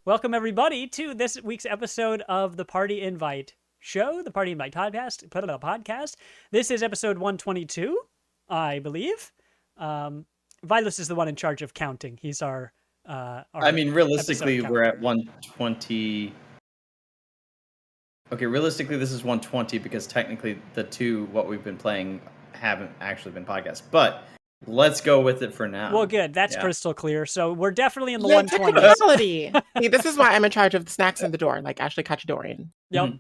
Welcome, everybody, to this week's episode of the Party Invite show, the Party Invite podcast. This is episode 122, I believe. Vilos is the one in charge of counting. He's our I mean, realistically, we're at 120. Okay, realistically, this is 120 because technically the two, what we've been playing, haven't actually been podcasts. But let's go with it for now. Well, good. That's crystal clear. So we're definitely in the 120s. Technicality. See, this is why I'm in charge of the snacks in the door, like Ashley Cachadorian. Yep.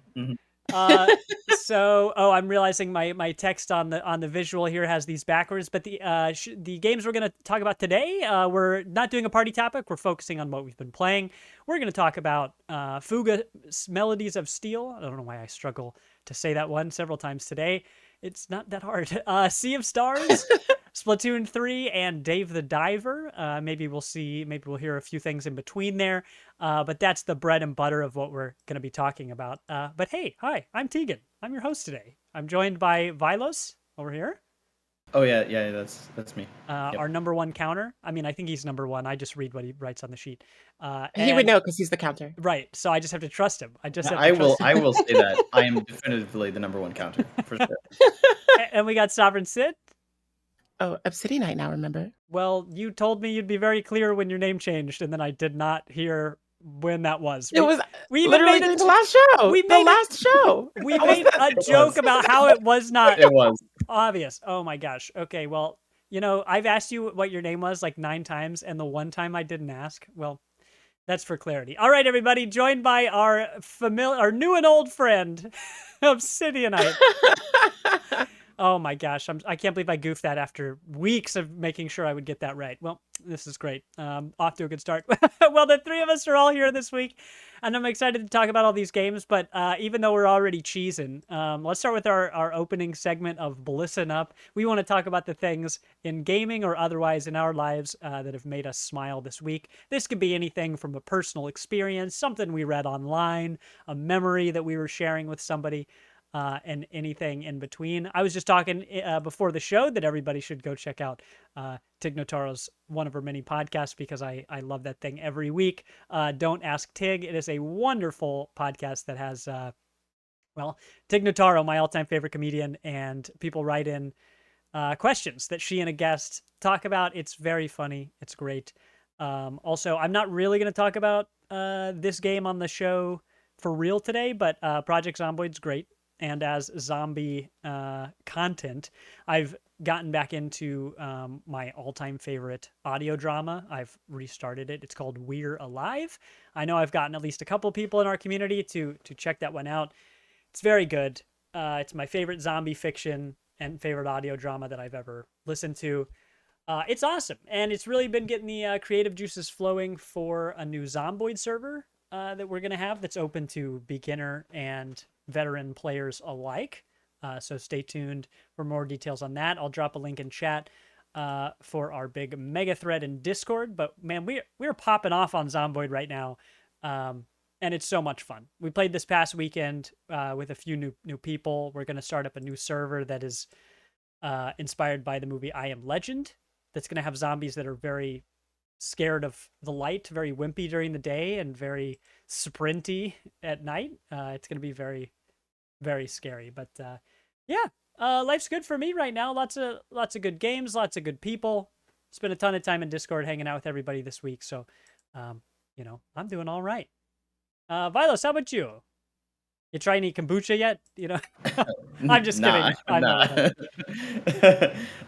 I'm realizing my text on the visual here has these backwards, but the games we're going to talk about today, we're not doing a party topic. We're focusing on what we've been playing. We're going to talk about Fuga, Melodies of Steel. I don't know why I struggle to say that one several times today. It's not that hard. Sea of Stars, Splatoon 3, and Dave the Diver. Maybe we'll hear a few things in between there. But that's the bread and butter of what we're going to be talking about. But hey, hi, I'm Tegan. I'm your host today. I'm joined by Vilos over here. Oh, yeah, that's me. Yep. Our number one counter. I mean, I think he's number one. I just read what he writes on the sheet. He would know because he's the counter. Right, so I just have to trust him. I will say that. I am definitively the number one counter, for sure. And we got Sovereign Sid. Oh, Obsydianyte now, remember? Well, you told me you'd be very clear when your name changed, and then I did not hear when that was. It was literally the last show. We made a joke about how it was not it was obvious. Oh my gosh. Okay, well, I've asked you what your name was like 9 times, and the one time I didn't ask, well, that's for clarity. All right, everybody, joined by our new and old friend, Obsydianyte. Oh my gosh, I can't believe I goofed that after weeks of making sure I would get that right. Well, this is great. Off to a good start. Well, the three of us are all here this week, and I'm excited to talk about all these games, but even though we're already cheesing, let's start with our opening segment of Blissin' Up. We want to talk about the things in gaming or otherwise in our lives that have made us smile this week. This could be anything from a personal experience, something we read online, a memory that we were sharing with somebody, and anything in between. I was just talking before the show that everybody should go check out Tig Notaro's one of her many podcasts because I love that thing every week. Don't Ask Tig. It is a wonderful podcast that has, Tig Notaro, my all-time favorite comedian, and people write in questions that she and a guest talk about. It's very funny. It's great. Also, I'm not really going to talk about this game on the show for real today, but Project Zomboid's great. And as zombie content, I've gotten back into my all-time favorite audio drama. I've restarted it. It's called We're Alive. I know I've gotten at least a couple people in our community to check that one out. It's very good. It's my favorite zombie fiction and favorite audio drama that I've ever listened to. It's awesome. And it's really been getting the creative juices flowing for a new Zomboid server that we're going to have that's open to beginner and veteran players alike. So stay tuned for more details on that. I'll drop a link in chat for our big mega thread in Discord. But man, we're popping off on Zomboid right now. And it's so much fun. We played this past weekend with a few new people. We're going to start up a new server that is inspired by the movie I Am Legend. That's going to have zombies that are very scared of the light, very wimpy during the day, and very sprinty at night. It's going to be very, very scary. But life's good for me right now. Lots of good games, lots of good people. Spent a ton of time in Discord hanging out with everybody this week. So, I'm doing all right. Vilos, how about you? You try any kombucha yet? I'm just kidding. I'm not.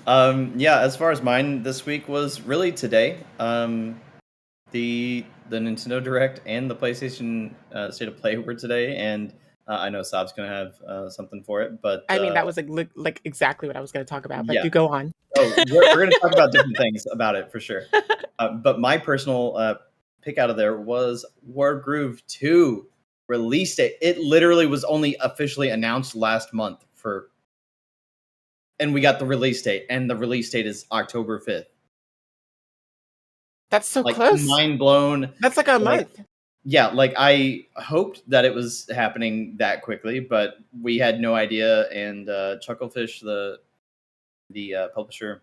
As far as mine this week was really today. The Nintendo Direct and the PlayStation State of Play were today, and I know Saab's gonna have something for it, but I mean that was like exactly what I was going to talk about. But you go on. Oh, we're going to talk about different things about it for sure. But my personal pick out of there was Wargroove 2 release date. It literally was only officially announced last month and we got the release date, and the release date is October 5th. That's so close. Mind blown. That's like a month. Yeah, I hoped that it was happening that quickly, but we had no idea. And Chucklefish, the publisher,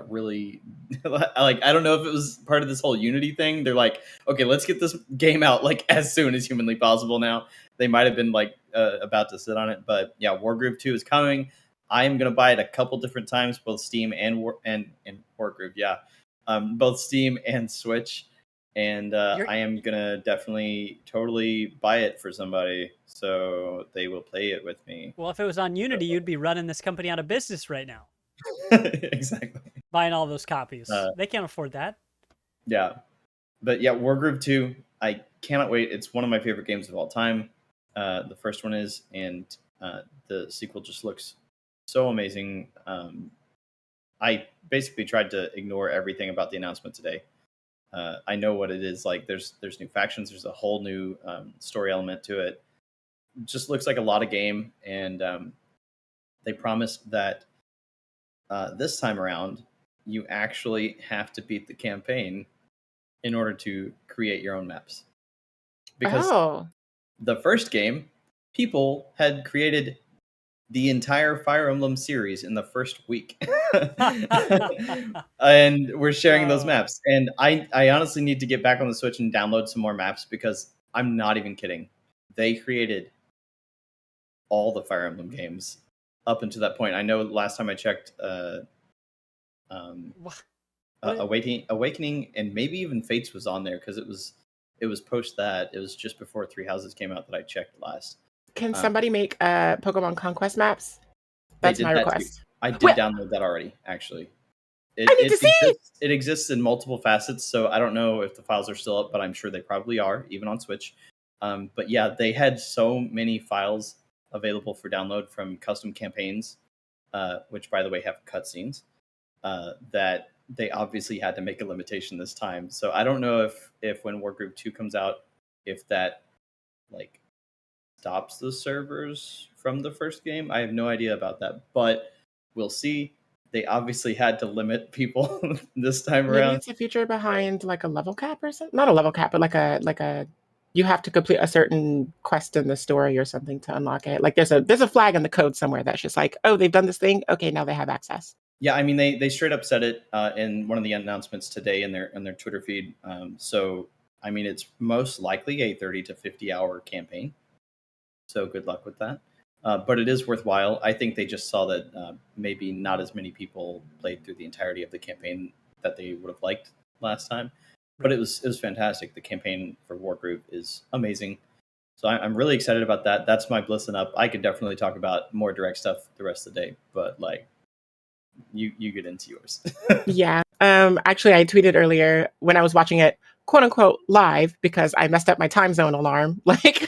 really like, I don't know if it was part of this whole Unity thing. They're like, okay, let's get this game out like as soon as humanly possible. Now they might have been like about to sit on it, but yeah, Wargroove 2 is coming. I am gonna buy it a couple different times, both Steam and Wargroove. Yeah, both Steam and Switch, and I am gonna definitely totally buy it for somebody so they will play it with me. Well, if it was on Unity, you'd be running this company out of business right now. Exactly. Buying all those copies. They can't afford that. Yeah. But yeah, Wargroove 2, I cannot wait. It's one of my favorite games of all time. The first one is, and the sequel just looks so amazing. I basically tried to ignore everything about the announcement today. I know what it is like. There's new factions. There's a whole new story element to it. Just looks like a lot of game, and they promised that this time around, you actually have to beat the campaign in order to create your own maps. Because the first game, people had created the entire Fire Emblem series in the first week. And we're sharing those maps. And I honestly need to get back on the Switch and download some more maps, because I'm not even kidding. They created all the Fire Emblem games up until that point. I know last time I checked, Awakening, and maybe even Fates was on there, because it was post that. It was just before Three Houses came out that I checked last. Can somebody make Pokemon Conquest maps? That's my request. I did download that already, actually. I need to see. It exists in multiple facets, so I don't know if the files are still up, but I'm sure they probably are, even on Switch. But yeah, they had so many files available for download from custom campaigns, which, by the way, have cutscenes, that they obviously had to make a limitation this time. So I don't know if when Wargroove 2 comes out, if that like stops the servers from the first game. I have no idea about that, but we'll see. They obviously had to limit people this time around. Maybe it's a feature behind like a level cap or something. Not a level cap, but like a you have to complete a certain quest in the story or something to unlock it. Like there's a flag in the code somewhere that's just like, oh, they've done this thing. Okay, now they have access. Yeah, I mean they straight up said it in one of the announcements today in their Twitter feed. So I mean, it's most likely a 30 to 50 hour campaign. So good luck with that. But it is worthwhile. I think they just saw that maybe not as many people played through the entirety of the campaign that they would have liked last time. But it was fantastic. The campaign for Wargroove is amazing. So I'm really excited about that. That's my blissing up. I could definitely talk about more direct stuff the rest of the day, but like you get into yours. Yeah. Actually, I tweeted earlier when I was watching it, quote unquote, live, because I messed up my time zone alarm. Like,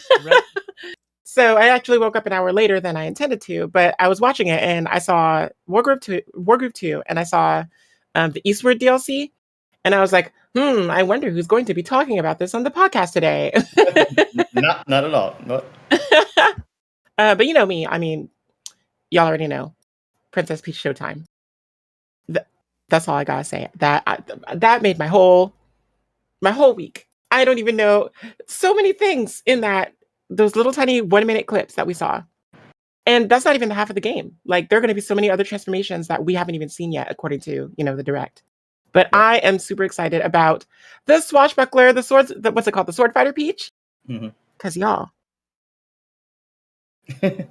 so I actually woke up an hour later than I intended to, but I was watching it and I saw Wargroove 2, and I saw the Eastward DLC. And I was like, I wonder who's going to be talking about this on the podcast today. Not at all. What? But you know me. I mean, y'all already know. Princess Peach Showtime. That's all I gotta say. That made my whole week. I don't even know. So many things in those little tiny 1-minute clips that we saw. And that's not even the half of the game. Like, there are going to be so many other transformations that we haven't even seen yet, according to, the direct. But yeah. I am super excited about the swashbuckler, the swords, what's it called? The sword fighter Peach? Because y'all,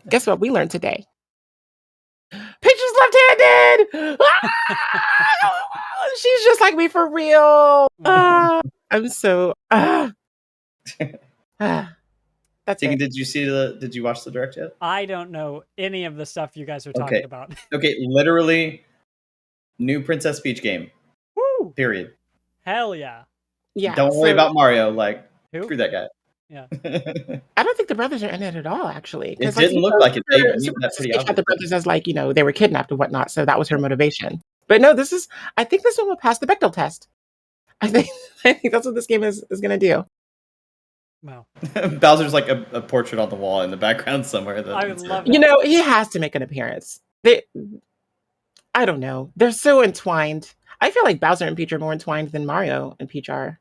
guess what we learned today? Peach is left-handed! She's just like me for real. I'm so... That's Tegan, did you watch the direct yet? I don't know any of the stuff you guys are talking about. Okay, literally, new Princess Peach game. Woo! Period. Hell yeah. Yeah. Don't worry about Mario. Like, who? Screw that guy. Yeah. I don't think the brothers are in it at all, actually. It didn't look like it. They had the brothers as like, they were kidnapped and whatnot, so that was her motivation. But no, I think this one will pass the Bechdel test. I think that's what this game is going to do. Wow. Bowser's like a portrait on the wall in the background somewhere. I would love that. He has to make an appearance. I don't know. They're so entwined. I feel like Bowser and Peach are more entwined than Mario and Peach are,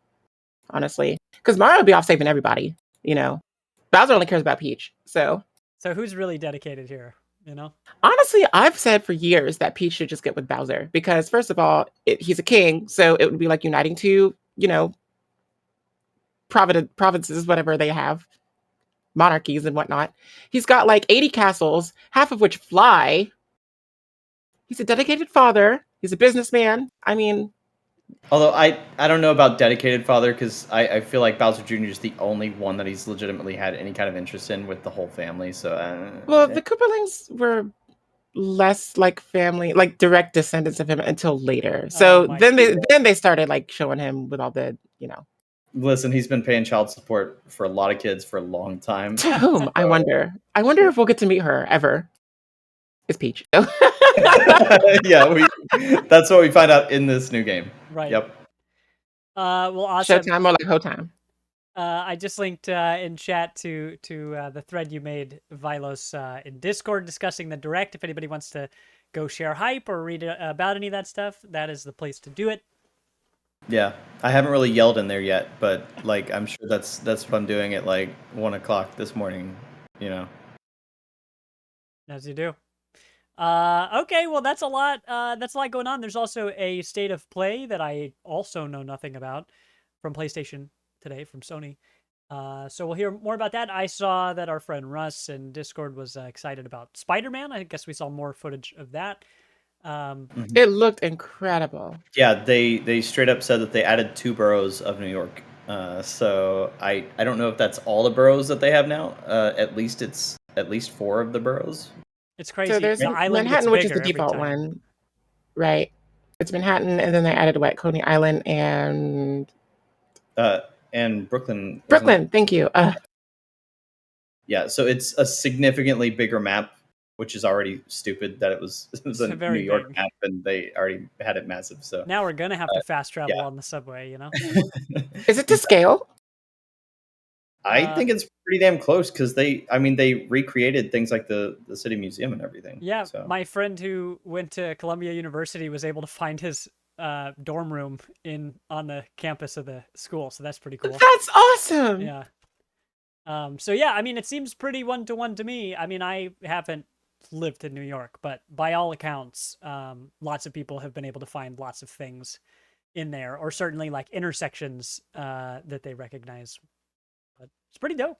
honestly. Because Mario would be off saving everybody, Bowser only cares about Peach, so. So who's really dedicated here? You know? Honestly, I've said for years that Peach should just get with Bowser because, first of all, he's a king, so it would be like uniting two, provinces, whatever they have, monarchies and whatnot. He's got like 80 castles, half of which fly. He's a dedicated father. He's a businessman. I mean, Although I don't know about dedicated father because I feel like Bowser Jr. is the only one that he's legitimately had any kind of interest in with the whole family. So well, the Kooparlings were less like family, like direct descendants of him until later. Oh So my then they started like showing him with all the. listen, he's been paying child support for a lot of kids for a long time. To whom, I wonder? I wonder if we'll get to meet her ever. It's Peach. Yeah, that's what we find out in this new game. Right. Yep. Well, awesome. Showtime or like Ho time. I just linked in chat to the thread you made, Vilos, in Discord discussing the direct. If anybody wants to go share hype or read about any of that stuff, that is the place to do it. Yeah, I haven't really yelled in there yet, but like I'm sure that's what I'm doing at like 1 o'clock this morning. You know. As you do. Okay, well that's a lot. That's a lot going on. There's also a state of play that I also know nothing about from PlayStation today from Sony. So we'll hear more about that. I saw that our friend Russ in Discord was excited about Spider-Man. I guess we saw more footage of that. It looked incredible. Yeah, they straight up said that they added 2 boroughs of New York. So I don't know if that's all the boroughs that they have now. At least it's at least 4 of the boroughs. It's crazy. So there's The island gets Manhattan, which is bigger the every default time. one, right? It's Manhattan, and then they added what? Coney Island and And Brooklyn. wasn't it? Brooklyn. Thank you. Yeah, so it's a significantly bigger map, which is already stupid that it was a New very York big. map and they already had it massive. So Now we're gonna have to fast travel yeah. on the subway, you know? Is it to scale? I think it's pretty damn close because they recreated things like the city museum and everything. Yeah, So my friend who went to Columbia University was able to find his dorm room on the campus of the school, so that's pretty cool. That's awesome. Yeah. So yeah, I mean, it seems pretty one-to-one to me. I mean, I haven't lived in New York, but by all accounts, lots of people have been able to find lots of things in there, or certainly like intersections that they recognize. But it's pretty dope.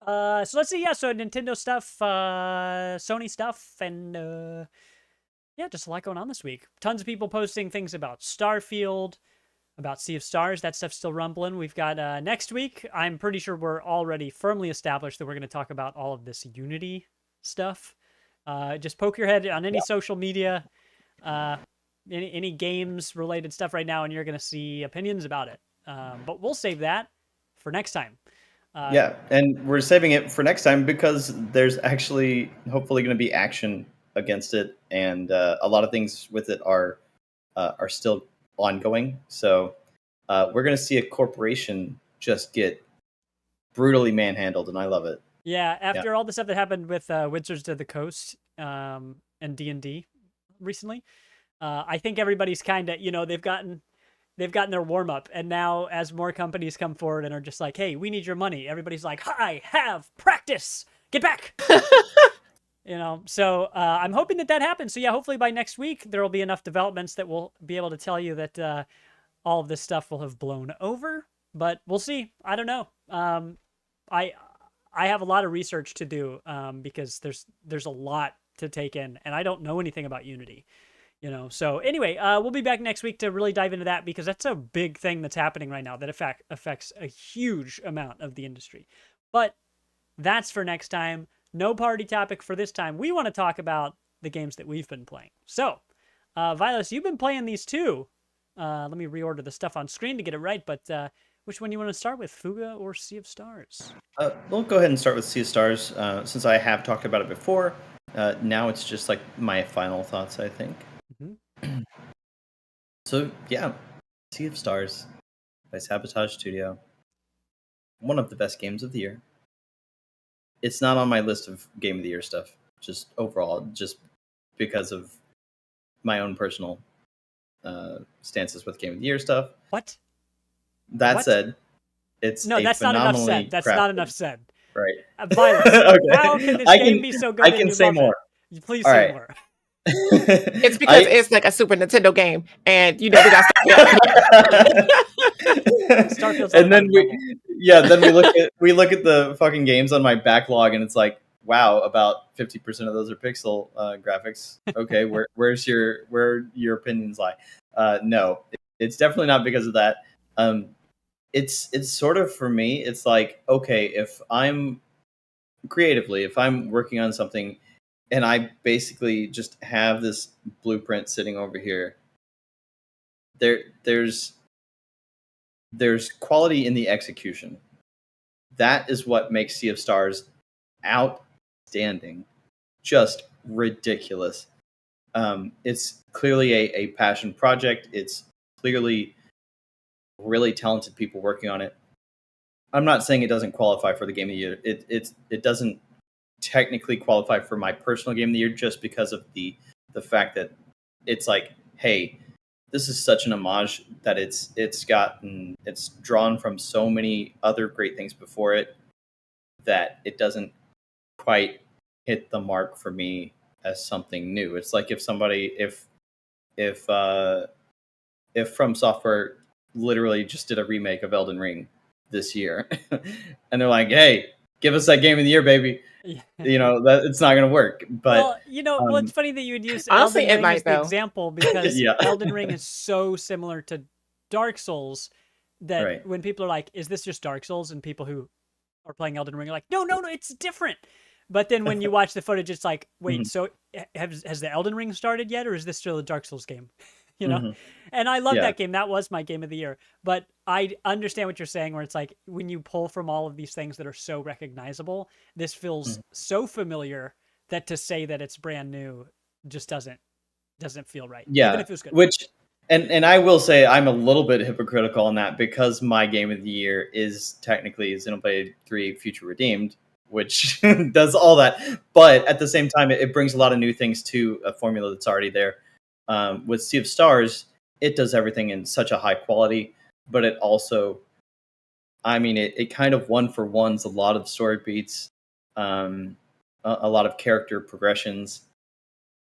So let's see. Yeah, so Nintendo stuff, Sony stuff, and yeah, just a lot going on this week. Tons of people posting things about Starfield, about Sea of Stars. That stuff's still rumbling. We've got next week. I'm pretty sure we're already firmly established that we're going to talk about all of this Unity stuff. Just poke your head on any social media, any games related stuff right now, and you're going to see opinions about it. But we'll save that for next time. yeah, and we're saving it for next time because there's actually hopefully going to be action against it, and a lot of things with it are still ongoing. So we're going to see a corporation just get brutally manhandled, and I love it. Yeah, after all the stuff that happened with Wizards of the Coast and D&D recently, I think everybody's kind of, they've gotten their warm up, and now as more companies come forward and are just like, "Hey, we need your money," everybody's like, "I have practice. Get back." So I'm hoping that happens. So yeah, hopefully by next week there will be enough developments that we'll be able to tell you that all of this stuff will have blown over. But we'll see. I don't know. I have a lot of research to do because there's a lot to take in, and I don't know anything about Unity. So anyway, we'll be back next week to really dive into that because that's a big thing that's happening right now that affects a huge amount of the industry. But that's for next time. No party topic for this time. We want to talk about the games that we've been playing. So, Vilos, you've been playing these too. Let me reorder the stuff on screen to get it right, but which one do you want to start with, Fuga or Sea of Stars? We'll go ahead and start with Sea of Stars since I have talked about it before. Now it's just like my final thoughts, I think. Mm-hmm. So yeah, Sea of Stars by Sabotage Studio. One of the best games of the year. It's not on my list of Game of the Year stuff, just overall, just because of my own personal stances with Game of the Year stuff. What? That said, it's no. That's not enough said. That's crafted. not enough said. Right. Vilos, how Okay. can this game be so good I and can you say love more. it? Please All say right. more. It's because it's like a Super Nintendo game, and we got Starfield's and then level. then we look at the fucking games on my backlog, and it's like, wow, about 50% of those are pixel graphics. Okay, where your opinions lie? No, it's definitely not because of that. It's sort of, for me, it's like, okay, if I'm working on something and I basically just have this blueprint sitting over here, there's quality in the execution. That is what makes Sea of Stars outstanding, just ridiculous. It's clearly a passion project. It's clearly really talented people working on it. I'm not saying it doesn't qualify for the game of the year. It doesn't technically qualify for my personal game of the year, just because of the fact that it's like, hey, this is such an homage that it's drawn from so many other great things before it, that it doesn't quite hit the mark for me as something new. It's like if From Software literally just did a remake of Elden Ring this year, and they're like, "Hey, give us that game of the year, baby." That it's not going to work. But well, it's funny that you would use honestly, Elden it Ring might as the though. example, because Yeah. Elden Ring is so similar to Dark Souls that Right. when people are like, "Is this just Dark Souls?" and people who are playing Elden Ring are like, "No, it's different." But then when you watch the footage, it's like, wait, Mhm. so has the Elden Ring started yet, or is this still a Dark Souls game? Mhm. And I love Yeah. that game. That was my game of the year. But I understand what you're saying, where it's like, when you pull from all of these things that are so recognizable, this feels Mhm. so familiar that to say that it's brand new just doesn't feel right. Yeah, Even if it was good. which and I will say I'm a little bit hypocritical on that, because my game of the year is technically Xenoblade 3 Future Redeemed, which does all that. But at the same time, it brings a lot of new things to a formula that's already there. With Sea of Stars, it does everything in such a high quality, but it also, I mean, it kind of one for ones a lot of story beats, a lot of character progressions,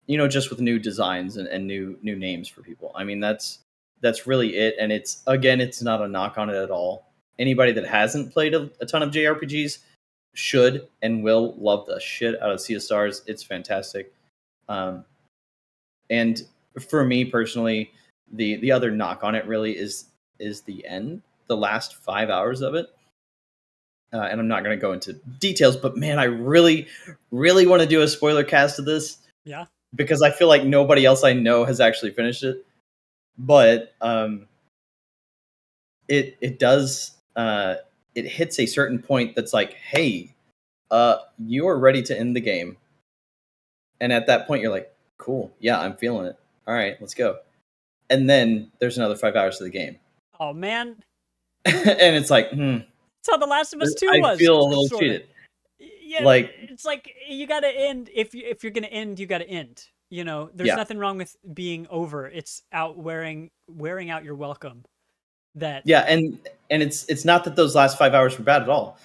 just with new designs and new names for people. I mean, that's really it. And it's not a knock on it at all. Anybody that hasn't played a ton of JRPGs should and will love the shit out of Sea of Stars. It's fantastic. Um, and for me personally, the other knock on it really is the end, the last 5 hours of it. And I'm not going to go into details, but man, I really, really want to do a spoiler cast of this. Yeah. Because I feel like nobody else I know has actually finished it. But it does it hits a certain point that's like, hey, you are ready to end the game. And at that point you're like, cool, yeah, I'm feeling it. All right, let's go. And then there's another 5 hours of the game. Oh man. And it's like, That's how The Last of Us 2 I was. feel a little Sorta. cheated. Yeah, Like, it's like you got to end. If you're gonna end, you got to end. There's yeah. nothing wrong with being over. It's out wearing out your welcome. That Yeah, and it's not that those last 5 hours were bad at all.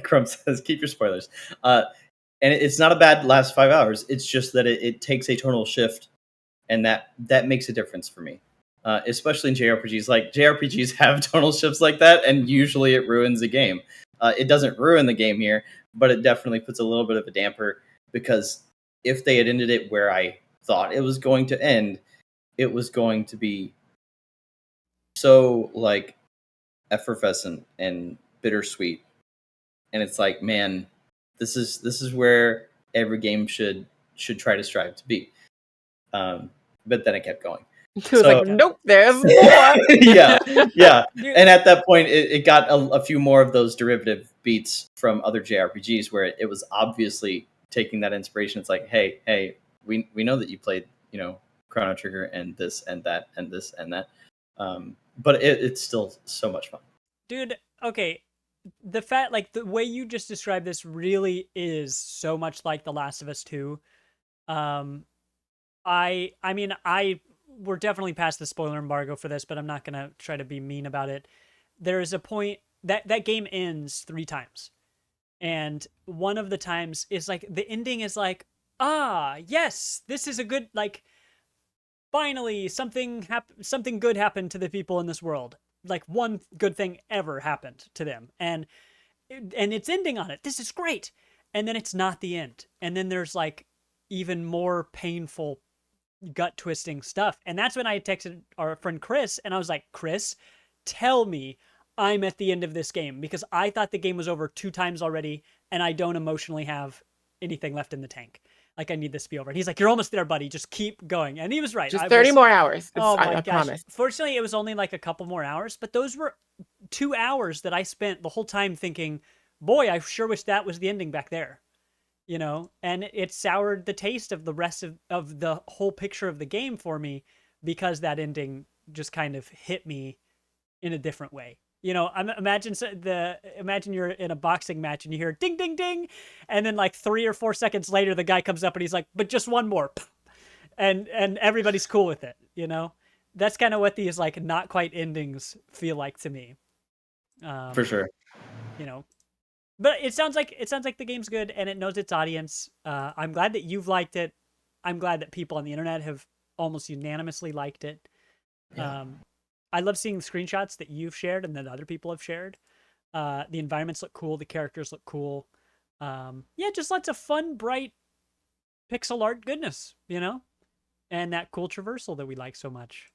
Crumb says, keep your spoilers. And it's not a bad last 5 hours. It's just that it takes a tonal shift, and that makes a difference for me, especially in JRPGs. Like, JRPGs have tonal shifts like that, and usually it ruins a game. It doesn't ruin the game here, but it definitely puts a little bit of a damper, because if they had ended it where I thought it was going to end, it was going to be so, like, effervescent and bittersweet. And it's like, man, this is where every game should try to strive to be. But then it kept going. He was like, So nope, there's more. yeah, yeah. Dude. And at that point, it got a few more of those derivative beats from other JRPGs, where it was obviously taking that inspiration. It's like, hey, we know that you played, Chrono Trigger and this and that and this and that. But it's still so much fun. Dude, okay. The fact, like, the way you just described this really is so much like The Last of Us 2. I mean, we're definitely past the spoiler embargo for this, but I'm not gonna try to be mean about it. There is a point that game ends 3 times. And one of the times is like the ending is like, yes, this is a good, like, finally something good happened to the people in this world. Like one good thing ever happened to them. And it's ending on it. This is great. And then it's not the end. And then there's like even more painful gut twisting stuff. And that's when I texted our friend Chris and I was like, Chris, tell me I'm at the end of this game, because I thought the game was over 2 times already and I don't emotionally have anything left in the tank. Like, I need this to be over. And he's like, you're almost there, buddy. Just keep going. And he was right. Just 30 more hours. Oh my I gosh. promise. Fortunately, it was only like a couple more hours, but those were 2 hours that I spent the whole time thinking, boy, I sure wish that was the ending back there. You know, and it soured the taste of the rest of the whole picture of the game for me, because that ending just kind of hit me in a different way. You know, imagine you're in a boxing match and you hear ding, ding, ding. And then like 3 or 4 seconds later, the guy comes up and he's like, but just one more. And everybody's cool with it. You know, that's kind of what these like not quite endings feel like to me. For sure. You know, but it sounds like the game's good and it knows its audience. I'm glad that you've liked it. I'm glad that people on the internet have almost unanimously liked it. Yeah. I love seeing screenshots that you've shared and that other people have shared. The environments look cool. The characters look cool. Yeah, just lots of fun, bright pixel art goodness, you know? And that cool traversal that we like so much.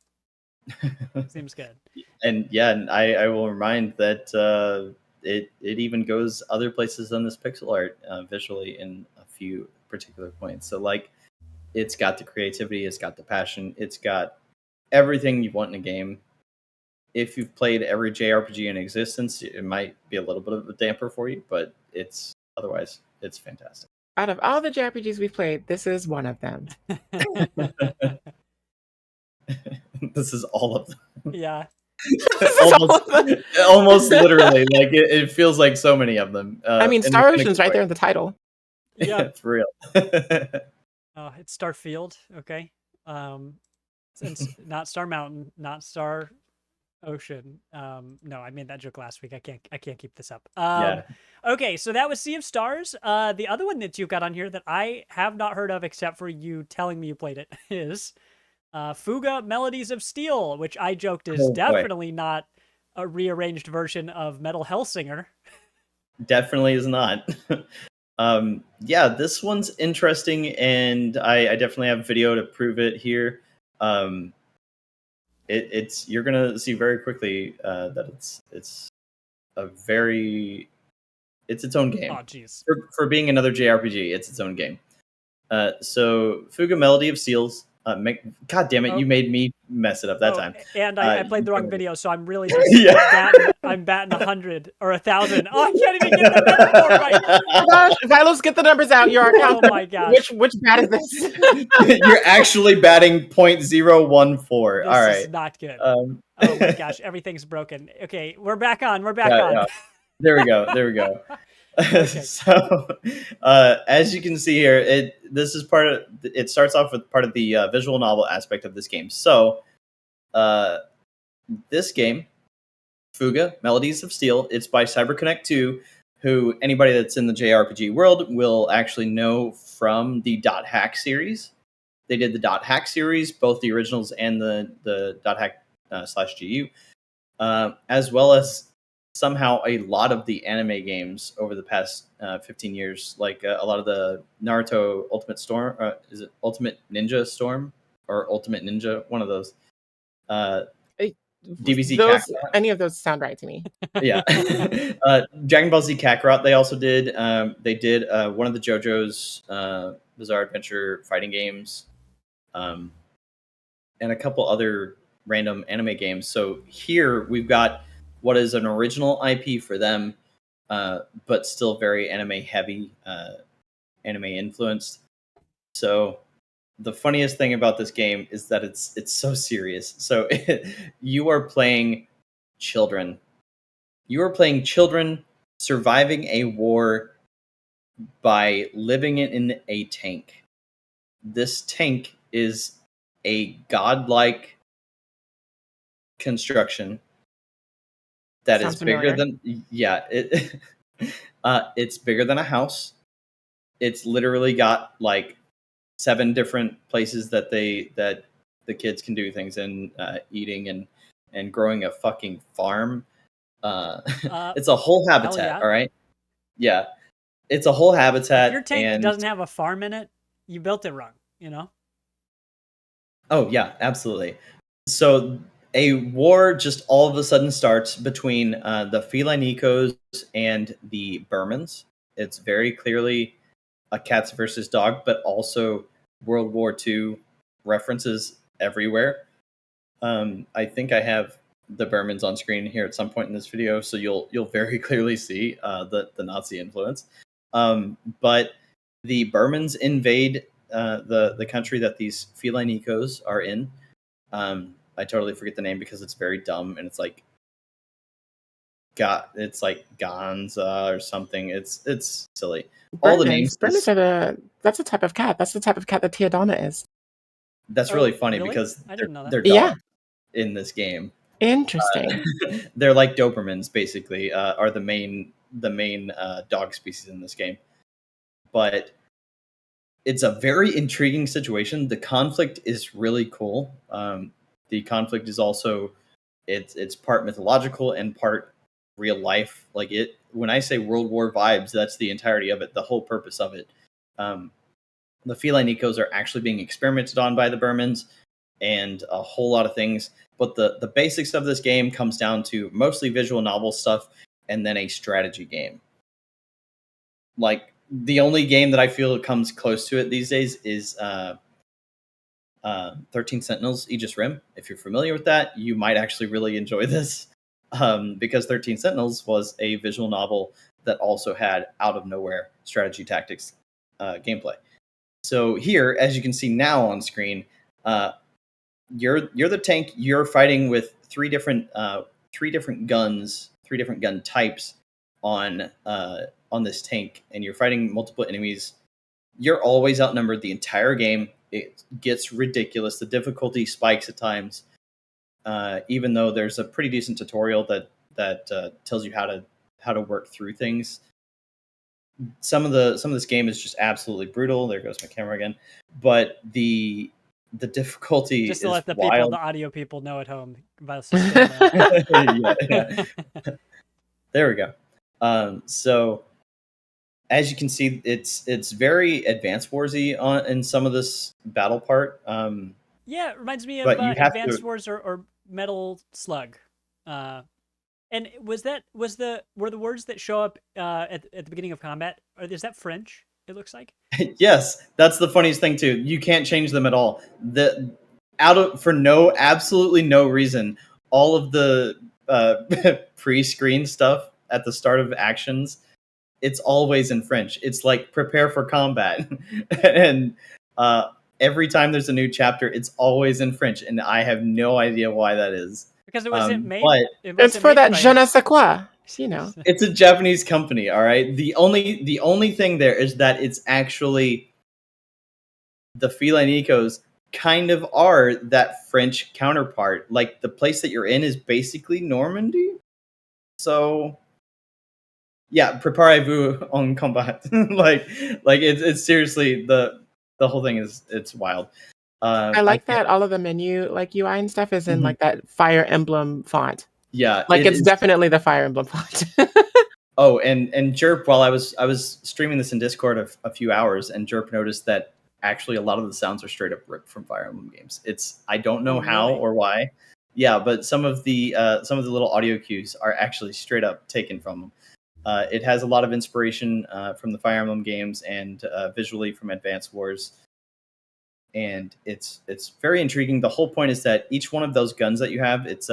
Seems good. And yeah, and I will remind that it even goes other places than this pixel art visually in a few particular points. So like, it's got the creativity, it's got the passion, it's got everything you want in a game. If you've played every JRPG in existence, it might be a little bit of a damper for you, but it's fantastic. Out of all the JRPGs we've played, this is one of them. This is all of them. Yeah. almost literally. Like it feels like so many of them. I mean, Star Ocean's right there in the title. Yeah, for real. It's Starfield. Okay. Since not Star Mountain, not Star Ocean. No, I made that joke last week. I can't keep this up. Yeah. Okay, so that was Sea of Stars. The other one that you've got on here that I have not heard of except for you telling me you played it is Fuga Melodies of Steel, which I joked is definitely not a rearranged version of Metal Hellsinger. Definitely is not. Yeah, this one's interesting, and I definitely have video to prove it here. It's you're gonna see very quickly that it's its own game. Oh, jeez. For being another JRPG, it's its own game. So Fuga Melody of Seals. God damn it! You made me mess it up that time. And I played the wrong video, so I'm really just I'm batting 100 or 1,000. Oh, I can't even get the number right. Oh gosh, Vilos, get the numbers out. You're Oh my gosh. Which bat is this? You're actually batting .014. All right. This is not good. Oh my gosh, everything's broken. Okay, we're back on. on. Yeah. There we go. Okay. So, as you can see here, it starts off with part of the visual novel aspect of this game. So, this game, Fuga Melodies of Steel, it's by CyberConnect 2, who anybody that's in the JRPG world will actually know from the Dot Hack series. They did the Dot Hack series, both the originals and the Dot Hack /GU, as well as somehow a lot of the anime games over the past 15 years, like a lot of the Naruto Ultimate Storm, is it Ultimate Ninja Storm or Ultimate Ninja? One of those. DBZ those, Kakarot. any of those sound right to me. Yeah. Dragon Ball Z Kakarot, they also did. They did one of the JoJo's Bizarre Adventure fighting games, and a couple other random anime games. So here we've got what is an original IP for them, but still very anime heavy, anime influenced. So the funniest thing about this game is that it's so serious. So you are playing children. You are playing children surviving a war by living in a tank. This tank is a godlike construction that is Sounds bigger familiar. than it's bigger than a house. It's literally got like 7 different places that the kids can do things in, eating and growing a fucking farm. Uh, It's a whole hell habitat. yeah. All right, yeah, it's a whole If your habitat, tank and doesn't have a farm in it, you built it wrong, you know? oh yeah, absolutely. So a war just all of a sudden starts between the feline ecos and the Burmans. It's very clearly a cats versus dog, but also World War II references everywhere. I think I have the Burmans on screen here at some point in this video, so you'll very clearly see the Nazi influence. But the Burmans invade the country that these feline ecos are in. I totally forget the name because it's very dumb and it's like it's like Ganza or something. It's silly. All the names. Burmans are that's the type of cat. That's the type of cat that Teodonna is. That's really Oh, funny really? because I didn't know that. they're Yeah. dogs in this game. Interesting. They're like Dobermans, basically, are the main dog species in this game. But it's a very intriguing situation. The conflict is really cool. The conflict is also it's part mythological and part real life. Like it, when I say World War vibes, that's the entirety of it. The whole purpose of it. Um, the feline ecos are actually being experimented on by the Burmans and a whole lot of things. But the basics of this game comes down to mostly visual novel stuff and then a strategy game. Like the only game that I feel comes close to it these days is 13 Sentinels Aegis Rim. If you're familiar with that, you might actually really enjoy this because 13 Sentinels was a visual novel that also had out of nowhere strategy tactics gameplay. So here, as you can see now on screen, you're the tank. You're fighting with three different guns, 3 different gun types on this tank, and you're fighting multiple enemies. You're always outnumbered the entire game. It gets ridiculous. The difficulty spikes at times, even though there's a pretty decent tutorial that tells you how to work through things. Some of this game is just absolutely brutal. There goes my camera again. But the difficulty Just to is let the people, wild. the audio people know at home. Vilos is doing that. Yeah. There we go. So as you can see, it's very Advance Warsy in some of this battle part. Yeah, it reminds me of But you have Advanced to. Wars or Metal Slug. And were the words that show up at the beginning of combat? Or is that French? It looks like. Yes, that's the funniest thing too. You can't change them at all. Absolutely no reason. All of the pre-screen stuff at the start of actions, it's always in French. It's like prepare for combat, and every time there's a new chapter, it's always in French, and I have no idea why that is. Because it wasn't made. But It It's wasn't for made that by. je ne sais quoi. You know. it's a Japanese company, all right? The only thing there is that it's actually the feline ecos kind of are that French counterpart. Like the place that you're in is basically Normandy. So yeah, préparez-vous en combat. like it's seriously the whole thing is it's wild. I I like can't. that all of the menu like UI and stuff is in Mhm. like that Fire Emblem font. Yeah, Like it it's is. definitely the Fire Emblem font. Oh, and Jerp, while I was streaming this in Discord a few hours, and Jerp noticed that actually a lot of the sounds are straight up ripped from Fire Emblem games. It's I don't Oh, know how really? or why. Yeah, but some of the little audio cues are actually straight up taken from them. It has a lot of inspiration from the Fire Emblem games and visually from Advance Wars, and it's very intriguing. The whole point is that each one of those guns that you have, it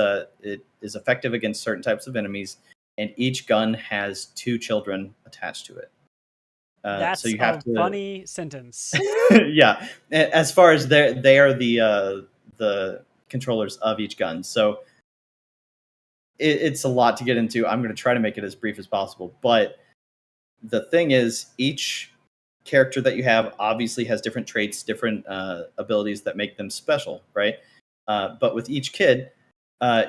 is effective against certain types of enemies, and each gun has 2 children attached to it. So That's you have a to. funny sentence. Yeah, as far as they are the controllers of each gun. So it's a lot to get into. I'm going to try to make it as brief as possible, but the thing is, each character that you have obviously has different traits, different abilities that make them special, right? But with each kid,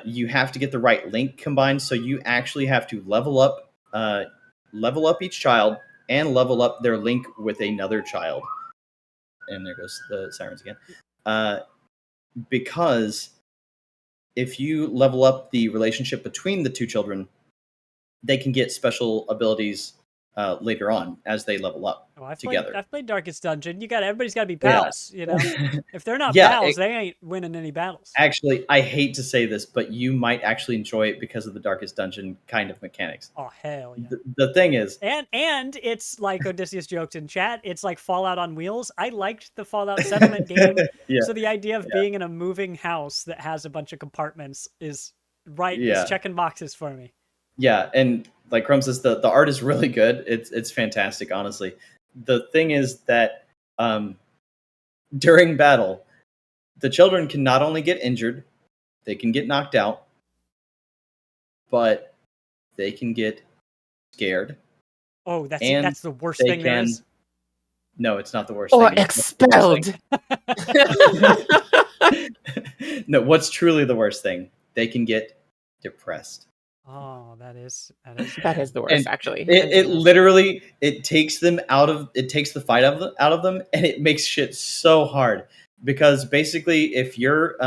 you have to get the right link combined. So you actually have to level up each child and level up their link with another child. And there goes the sirens again. Because if you level up the relationship between the two children, they can get special abilities later on as they level up together. I've played Darkest Dungeon. Everybody's got to be Yeah. pals. If they're not Yeah, pals, they ain't winning any battles. Actually, I hate to say this, but you might actually enjoy it because of the Darkest Dungeon kind of mechanics. Oh hell yeah! The thing is, and it's like Odysseus joked in chat. It's like Fallout on wheels. I liked the Fallout settlement game. Yeah. So the idea of being in a moving house that has a bunch of compartments is checking boxes for me. Yeah, and like Chrome says, the art is really good. It's fantastic, honestly. The thing is that during battle, the children can not only get injured, they can get knocked out, but they can get scared. Oh, that's the worst thing there is. No, it's not the worst or thing. expelled. No, what's truly the worst thing? They can get depressed. Oh, that is That is the worst, And actually. It literally takes them takes the fight out of them, and it makes shit so hard because basically if your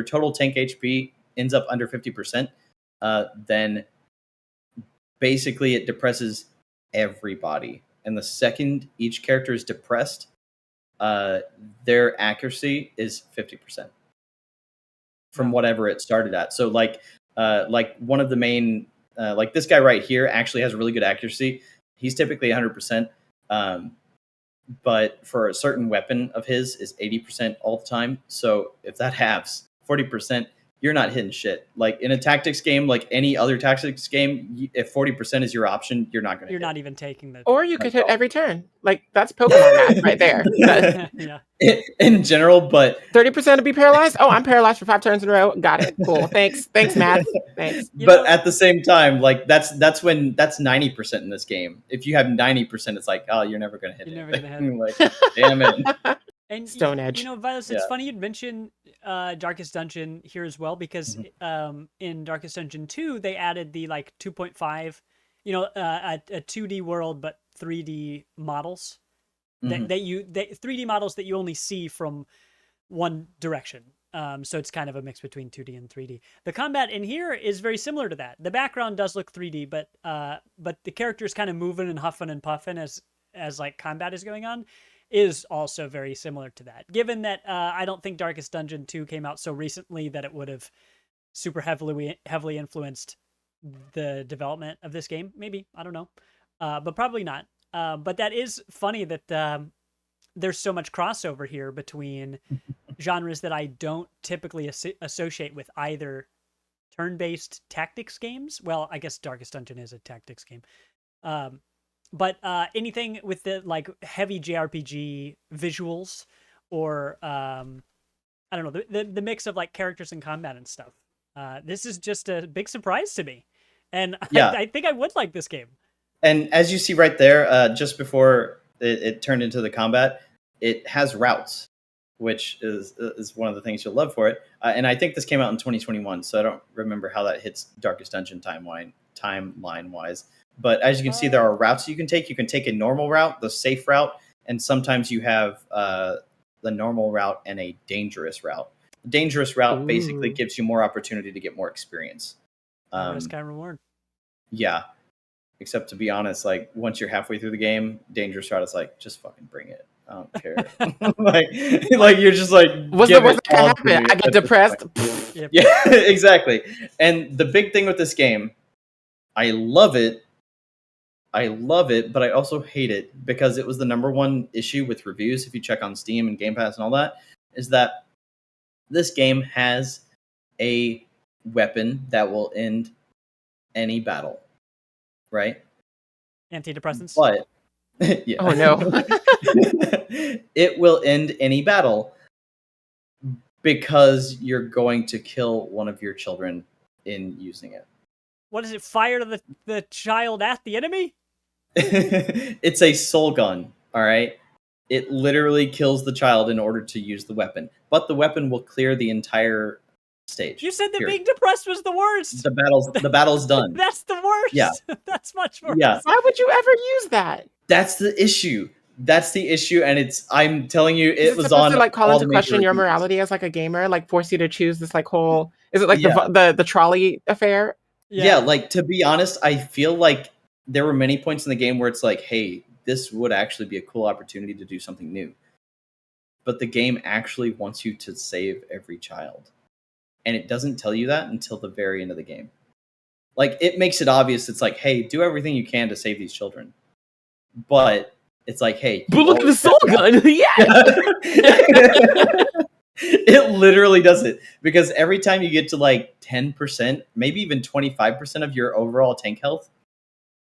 total tank HP ends up under 50%, then basically it depresses everybody. And the second each character is depressed, their accuracy is 50% from whatever it started at. So like one of the main, like this guy right here actually has really good accuracy. He's typically 100%, but for a certain weapon of his is 80% all the time. So if that halves 40%, you're not hitting shit. Like in a tactics game, like any other tactics game, if 40% is your option, you're not going to. You're not even taking the. Or you could hit every turn. Like that's Pokemon math right there. Yeah. In general, but 30% to be paralyzed. Oh, I'm paralyzed for 5 turns in a row. Got it. Cool. Thanks, math. Thanks. But at the same time, like that's 90% in this game. If you have 90%, it's like, oh, you're never gonna hit it. You're never gonna hit it. Like, damn it. And Stone Edge. Vilos, it's funny you'd mention Darkest Dungeon here as well because in Darkest Dungeon 2 they added the like 2.5, a 2D world but 3D models that 3D models that you only see from one direction. So it's kind of a mix between 2D and 3D. The combat in here is very similar to that. The background does look 3D, but the characters kind of moving and huffing and puffing as like combat is going on is also very similar to that. Given that I don't think Darkest Dungeon 2 came out so recently that it would have super heavily influenced the development of this game. Maybe, I don't know. But probably not. But that is funny that there's so much crossover here between genres that I don't typically associate with either turn-based tactics games. Well, I guess Darkest Dungeon is a tactics game. But anything with the like heavy JRPG visuals or I don't know, the mix of like characters and combat and stuff. This is just a big surprise to me. And I think I would like this game. And as you see right there, just before it turned into the combat, it has routes, which is one of the things you'll love for it. And I think this came out in 2021, so I don't remember how that hits Darkest Dungeon timeline-wise. But as you can see, there are routes you can take. You can take a normal route, the safe route, and sometimes you have the normal route and a dangerous route. The dangerous route basically gives you more opportunity to get more experience. Risk and reward. Yeah. Except to be honest, like once you're halfway through the game, dangerous route is like, just fucking bring it. I don't care. like you're just like, what's the worst that can happen? I get depressed. Yep. Yeah, exactly. And the big thing with this game, I love it, but I also hate it because it was the #1 issue with reviews. If you check on Steam and Game Pass and all that, is that this game has a weapon that will end any battle, right? Antidepressants. But yeah. Oh no. It will end any battle because you're going to kill one of your children in using it. What is it? Fire the child at the enemy? It's a soul gun, all right? It literally kills the child in order to use the weapon. But the weapon will clear the entire stage. You said that period. being depressed was the worst. The battle's done. That's the worst. Yeah. That's much worse. Yeah. Why would you ever use that? That's the issue. And I'm telling you, Is it was supposed on to like call all into the major question your reviews. morality as like a gamer, like force you to choose this like whole? Is it like Yeah. the trolley affair? Yeah, like to be honest, I feel like there were many points in the game where it's like, hey, this would actually be a cool opportunity to do something new. But the game actually wants you to save every child. And it doesn't tell you that until the very end of the game. Like, it makes it obvious. It's like, hey, do everything you can to save these children. But it's like, hey, But look at the soul gun. Yeah. It literally does it. Because every time you get to like 10%, maybe even 25% of your overall tank health,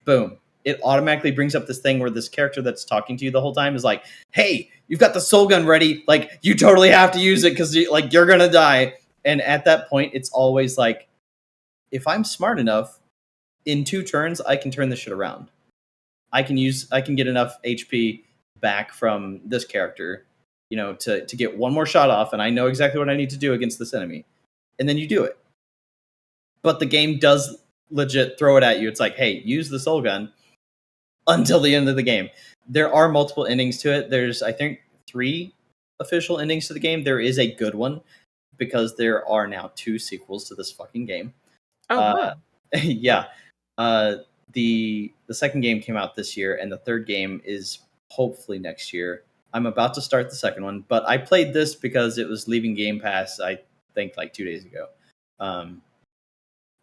boom, it automatically brings up this thing where this character that's talking to you the whole time is like, hey, you've got the soul gun ready. Like, you totally have to use it because you're going to die. And at that point, it's always like, if I'm smart enough, in 2 turns, I can turn this shit around. I can get enough HP back from this character, to get one more shot off, and I know exactly what I need to do against this enemy. And then you do it. But the game does legit throw it at you. It's like, hey, use the soul gun until the end of the game. There are multiple endings to it. There's, I think, 3 official endings to the game. There is a good one because there are now 2 sequels to this fucking game. Oh, wow. Yeah. The second game came out this year, and the third game is hopefully next year. I'm about to start the second one, but I played this because it was leaving Game Pass, I think, like 2 days ago.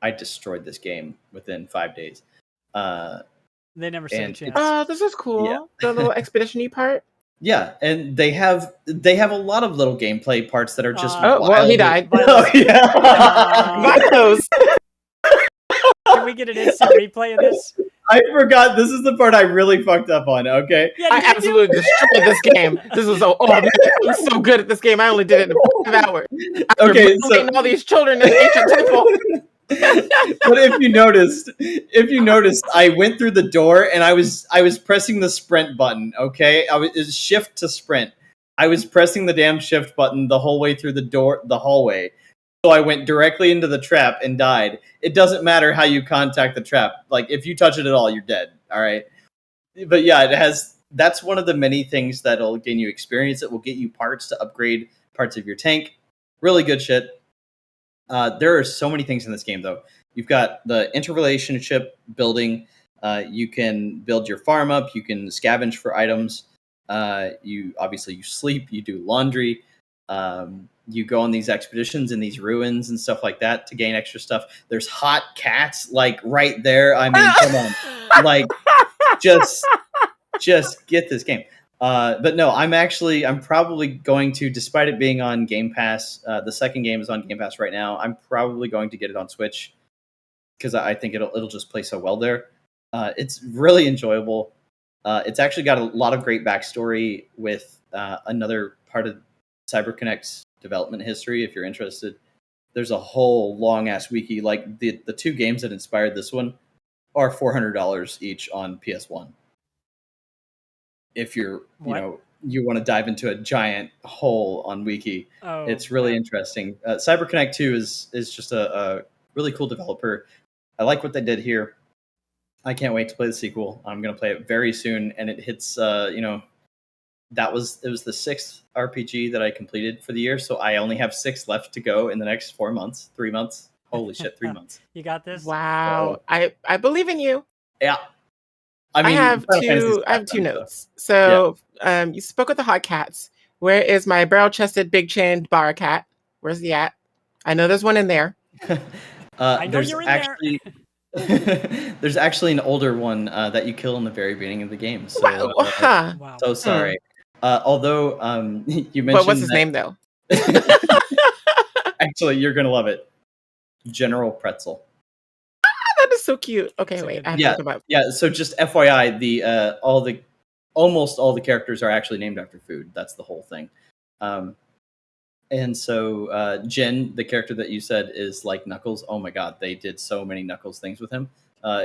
I destroyed this game within 5 days. They never said a chance. Oh, this is cool. Yeah. The little expedition-y part. Yeah, and they have a lot of little gameplay parts that are just well, he died. Oh, yeah. Vilos. Can we get an instant replay of this? I forgot. This is the part I really fucked up on. Okay. Yeah, I absolutely destroyed this game. This was man, I'm so good at this game. I only did it in 5 hours. After Okay, mutilating all these children in the ancient temple. But if you noticed, I went through the door and I was pressing the sprint button. Okay, it was shift to sprint. I was pressing the damn shift button the whole way through the hallway. So I went directly into the trap and died. It doesn't matter how you contact the trap. Like, if you touch it at all, you're dead. All right. But yeah, that's one of the many things that'll gain you experience. It will get you parts to upgrade parts of your tank. Really good shit. There are so many things in this game, though. You've got the interrelationship building. You can build your farm up. You can scavenge for items. You sleep. You do laundry. You go on these expeditions in these ruins and stuff like that to gain extra stuff. There's hot cats like right there. I mean, come on, like just get this game. But no, I'm probably going to, despite it being on Game Pass, the second game is on Game Pass right now. I'm probably going to get it on Switch because I think it'll just play so well there. It's really enjoyable. It's actually got a lot of great backstory with another part of CyberConnect's development history. If you're interested, there's a whole long ass wiki. Like the 2 games that inspired this one are $400 each on PS1. If you're, you want to dive into a giant hole on wiki, it's really interesting. CyberConnect 2 is just a really cool developer. I like what they did here. I can't wait to play the sequel. I'm going to play it very soon, and it hits, it was the 6th RPG that I completed for the year, so I only have 6 left to go in the next 3 months. Holy shit, 3 months. You got this? Wow. I believe in you. Yeah. I mean, I have 2 notes. So, you spoke with the hot cats. Where is my barrel-chested, big-chinned bar cat? Where's he at? I know there's one in there. I know you're in there. There's actually an older one that you kill in the very beginning of the game. So, wow. So sorry. Although you mentioned, but what's his name though? Actually, you're gonna love it. General Pretzel. That is so cute. Okay, wait. I have to look him up. Yeah. So just FYI, almost all the characters are actually named after food. That's the whole thing. And so Jen, the character that you said is like Knuckles. Oh my God, they did so many Knuckles things with him.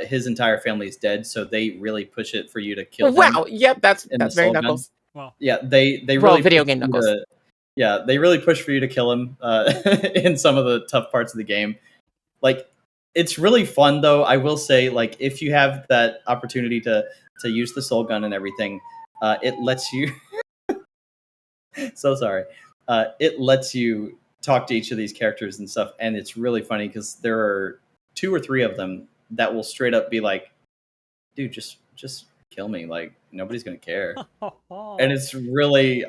His entire family is dead, so they really push it for you to kill him. Wow. Yep. That's very Knuckles. Wow. Yeah, they really video game Knuckles. Yeah, they really push for you to kill him in some of the tough parts of the game. Like, it's really fun though. I will say, like, if you have that opportunity to use the soul gun and everything, it lets you. So sorry. It lets you talk to each of these characters and stuff, and it's really funny because there are 2 or 3 of them that will straight up be like, "Dude, just kill me. Like, nobody's gonna care." And it's really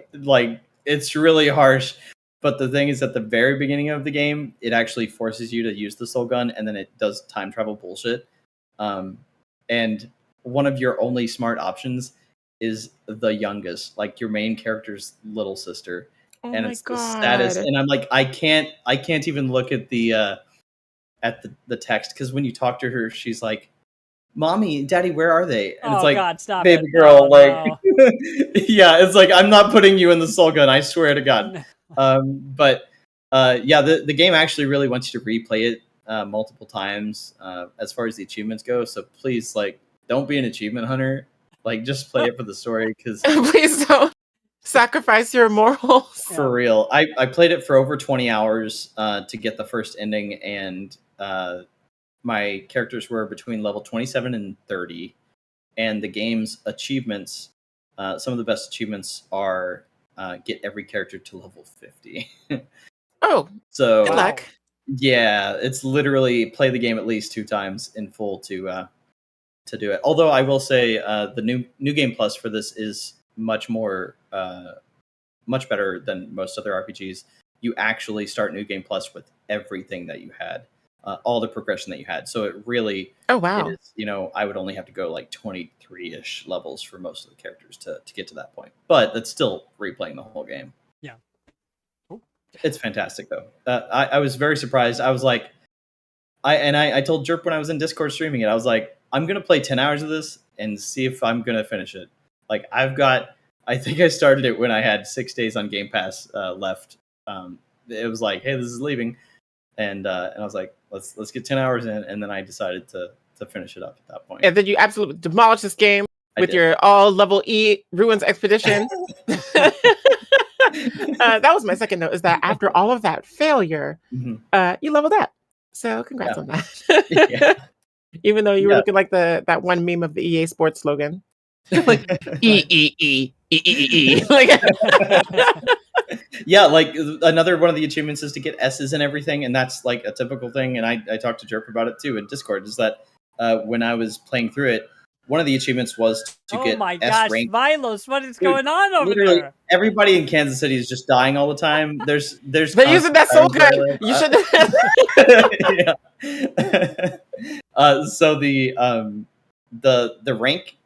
it's really harsh. But the thing is, at the very beginning of the game, it actually forces you to use the soul gun, and then it does time travel bullshit. And one of your only smart options is the youngest, like your main character's little sister, Oh and my it's the saddest. god. And I'm like, I can't even look at the text because when you talk to her, she's like, "Mommy, Daddy, where are they?" And it's Oh like, God, stop baby it. girl, Oh, like, no. yeah, it's like, I'm not putting you in the soul gun. I swear to God. But yeah, the game actually really wants you to replay it multiple times as far as the achievements go. So please, like, don't be an achievement hunter. Like, just play it for the story because Please don't sacrifice your morals. for real, I played it for over 20 hours to get the first ending, and my characters were between level 27 and 30. And the game's achievements, some of the best achievements are get every character to level 50. Oh, So good luck. yeah, it's literally play the game at least 2 times in full to do it. Although I will say the new game plus for this is much more much better than most other RPGs. You actually start New Game Plus with everything that you had, all the progression that you had. So it really Oh wow. is, I would only have to go like 23-ish levels for most of the characters to get to that point. But that's still replaying the whole game. Yeah. Oh. It's fantastic, though. I was very surprised. I was like, I told Jerp when I was in Discord streaming it, I was like, I'm going to play 10 hours of this and see if I'm going to finish it. Like, I think I started it when I had 6 days on Game Pass left. It was like, hey, this is leaving. And I was like, let's get 10 hours in. And then I decided to finish it up at that point. And then you absolutely demolished this game with your all level E ruins expedition. That was my second note, is that after all of that failure, you leveled up. So congrats on that. Yeah. Even though you were looking like that one meme of the EA Sports slogan. Like E. Like yeah, like another one of the achievements is to get S's and everything, and that's like a typical thing. And I talked to Jerp about it too in Discord. Is that when I was playing through it, one of the achievements was to get Oh my S gosh, rank. Vilos, what is going on over Literally, there? everybody in Kansas City is just dying all the time. There's they're using that soul gun. You should. Yeah. So the rank.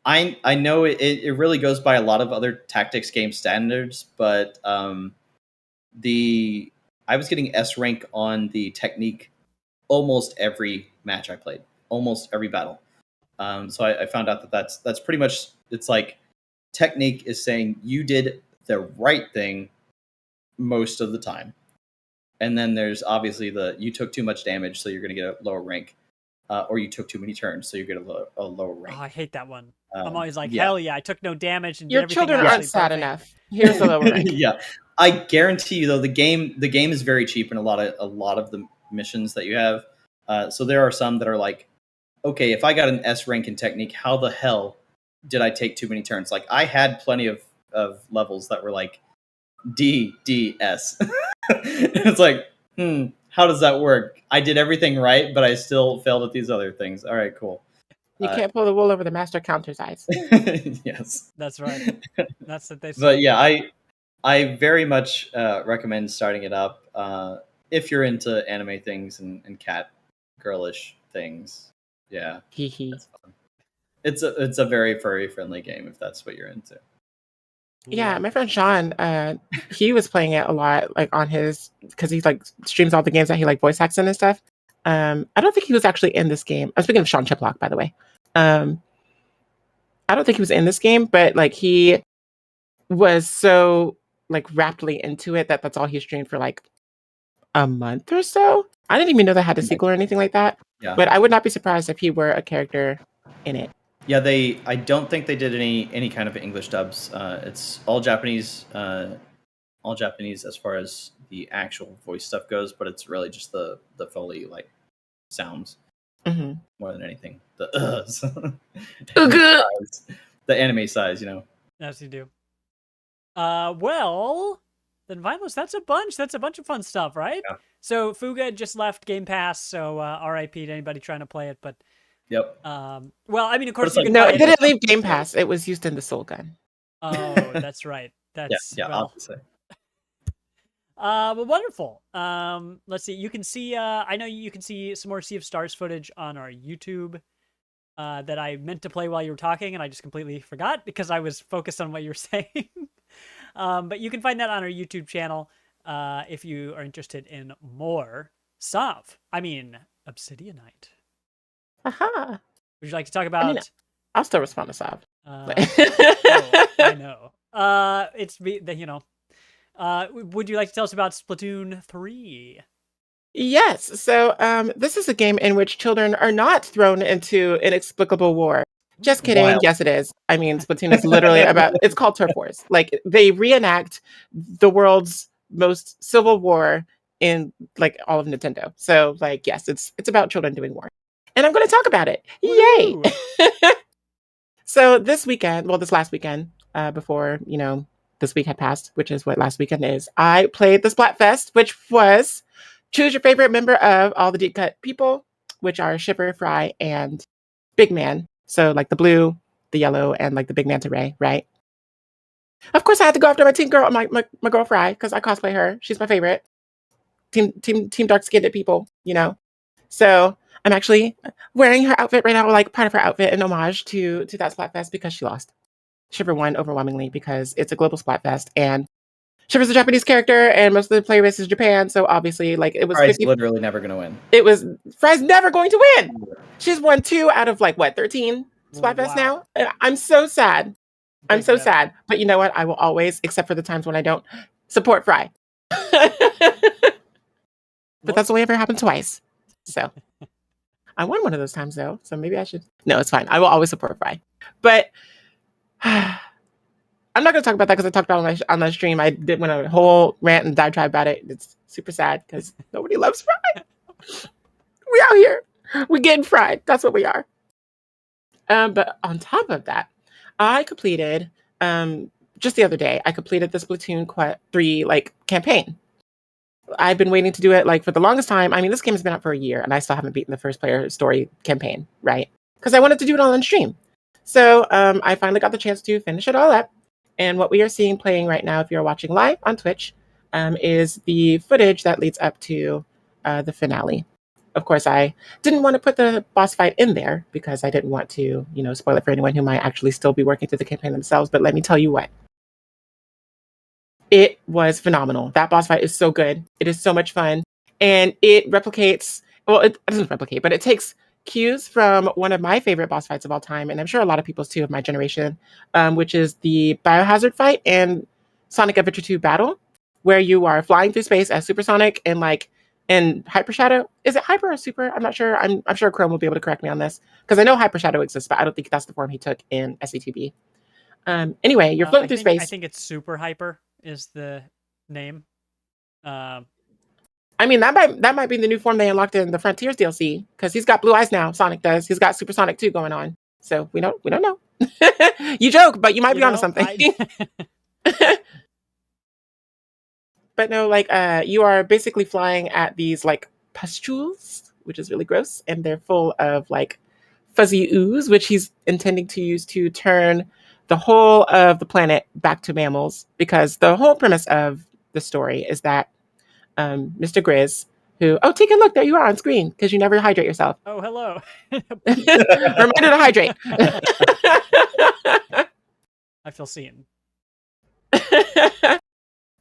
I know it really goes by a lot of other tactics game standards, but I was getting S rank on the technique almost every match I played, almost every battle. So I found out that that's pretty much, it's like technique is saying you did the right thing most of the time, and then there's obviously you took too much damage, so you're going to get a lower rank, or you took too many turns, so you get a lower rank. Oh, I hate that one. I'm always like, hell yeah, I took no damage and did your everything children aren't sad perfect. enough. Here's a lower rank. Yeah, I guarantee you though, the game is very cheap in a lot of the missions that you have. So there are some that are like, okay, if I got an S rank in technique, how the hell did I take too many turns? Like, I had plenty of levels that were like D S. It's like, how does that work? I did everything right, but I still failed at these other things. All right, cool. You can't pull the wool over the master counter's eyes. Yes, that's right. That's what they say. But yeah, I very much recommend starting it up if you're into anime things and cat girlish things. Yeah, that's fun. It's a very furry friendly game if that's what you're into. Yeah, my friend Sean, he was playing it a lot, like on his, because he like streams all the games that he like voice acts in and stuff. I don't think he was actually in this game. I'm speaking of Sean Chiplock, by the way. I don't think he was in this game, but like he was so like rapidly into it that's all he streamed for like a month or so. I didn't even know they had a sequel or anything like that. Yeah. But I would not be surprised if he were a character in it. Yeah, I don't think they did any kind of English dubs. It's all Japanese all Japanese as far as the actual voice stuff goes, but it's really just the Foley like sounds more than anything. The the anime size, you know. Yes, you do. Well, then Vilos, that's a bunch. That's a bunch of fun stuff, right? Yeah. So Fuga just left Game Pass, so RIP to anybody trying to play it. But Yep. well, I mean, of course But you it's can No, play it didn't leave Game Pass. It was used in the Soul Gun. Oh, that's right. That's yeah, well. obviously. Well, wonderful. Let's see. You can see. I know you can see some more Sea of Stars footage on our YouTube. That I meant to play while you were talking, and I just completely forgot because I was focused on what you were saying. But you can find that on our YouTube channel if you are interested in more stuff. I mean, Obsydianyte. Aha. Would you like to talk about? I mean, I'll still respond to Sav. Oh, I know. It's you know. Would you like to tell us about Splatoon 3? Yes. So this is a game in which children are not thrown into inexplicable war. Just kidding. Wild. Yes, it is. I mean, Splatoon is literally about, it's called Turf Wars. Like, they reenact the world's most civil war in, like, all of Nintendo. So, like, yes, it's about children doing war. And I'm going to talk about it. Woo! Yay! So this last weekend, before, you know, this week had passed, which is what last weekend is, I played the Splatfest, which was choose your favorite member of all the deep cut people, which are Shipper, Fry, and Big Man. So like the blue, the yellow, and like the big manta ray, right? Of course, I had to go after my team girl, my girl Fry, because I cosplay her. She's my favorite. Team dark skinned people, you know. So I'm actually wearing her outfit right now, like part of her outfit in homage to that Splatfest because she lost. Shipper won overwhelmingly because it's a global Splatfest and Shipper's a Japanese character and most of the player base is Japan. So obviously, like it was Fry's literally never going to win. It was Fry's never going to win. She's won 2 out of like what 13 Splatfest now. And I'm so sad. I'm so sad. But you know what? I will always, except for the times when I don't, support Fry. But that's only ever happened twice. So I won one of those times though. So maybe I should. No, it's fine. I will always support Fry. But I'm not going to talk about that because I talked about it on the stream. I did went a whole rant and diatribe about it. It's super sad because nobody loves Fry. We out here. We getting fried. That's what we are. But on top of that, I completed just the other day. I completed the Splatoon 3 like campaign. I've been waiting to do it like for the longest time. I mean, this game has been out for a year, and I still haven't beaten the first player story campaign, right? Because I wanted to do it all on stream. So I finally got the chance to finish it all up. And what we are seeing playing right now, if you're watching live on Twitch, is the footage that leads up to the finale. Of course, I didn't want to put the boss fight in there because I didn't want to, you know, spoil it for anyone who might actually still be working through the campaign themselves. But let me tell you what. It was phenomenal. That boss fight is so good. It is so much fun. And it replicates, well, it doesn't replicate, but it takes cues from one of my favorite boss fights of all time, and I'm sure a lot of people's too of my generation, which is the Biohazard fight and Sonic Adventure 2 Battle, where you are flying through space as Supersonic and like in Hyper Shadow. Is it Hyper or Super? I'm not sure. I'm sure Chrome will be able to correct me on this because I know Hyper Shadow exists, but I don't think that's the form he took in SCTV. Anyway, you're floating through space. I think it's Super Hyper is the name. I mean, that might be the new form they unlocked in the Frontiers DLC because he's got blue eyes now. Sonic does. He's got Supersonic 2 going on. So we don't know. You joke, but you might be onto something. But no, like you are basically flying at these like pustules, which is really gross, and they're full of like fuzzy ooze, which he's intending to use to turn the whole of the planet back to mammals. Because the whole premise of the story is that Mr. Grizz, who, oh, Tegan, look, there you are on screen because you never hydrate yourself. Oh, hello. Reminder to hydrate. I feel seen.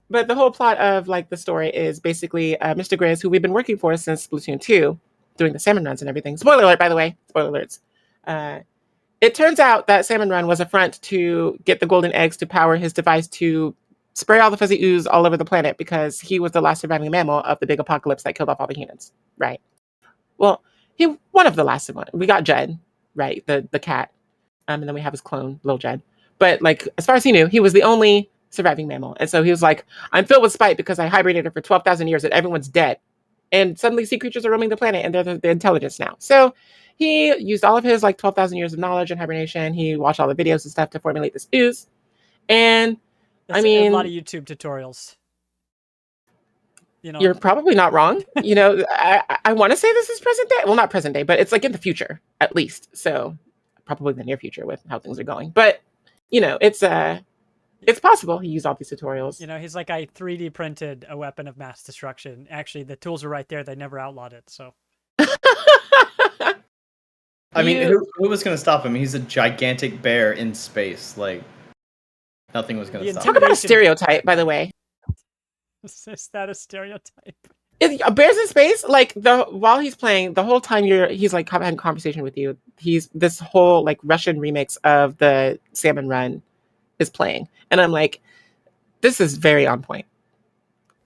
But the whole plot of like the story is basically Mr. Grizz, who we've been working for since Splatoon 2, doing the salmon runs and everything. Spoiler alert, by the way. Spoiler alerts. It turns out that salmon run was a front to get the golden eggs to power his device to spray all the fuzzy ooze all over the planet because he was the last surviving mammal of the big apocalypse that killed off all the humans, right? Well, one of the last one. We got Judd, right, the cat, and then we have his clone, Little Judd. But like as far as he knew, he was the only surviving mammal. And so he was like, I'm filled with spite because I hibernated for 12,000 years and everyone's dead. And suddenly sea creatures are roaming the planet and they're the intelligence now. So he used all of his like 12,000 years of knowledge in hibernation. He watched all the videos and stuff to formulate this ooze. And That's a lot of YouTube tutorials. You're probably not wrong. I want to say this is present day. Well, not present day, but it's like in the future at least. So probably the near future with how things are going. But it's possible he used all these tutorials. He's like, I 3D printed a weapon of mass destruction. Actually, the tools are right there. They never outlawed it. So. I mean, who was going to stop him? He's a gigantic bear in space. Like, nothing was going to stop him. Talk about a stereotype, by the way. Is that a stereotype? Bears in space, like while he's playing, the whole time he's like having a conversation with you. He's this whole like Russian remix of the Salmon Run is playing, and I'm like, this is very on point.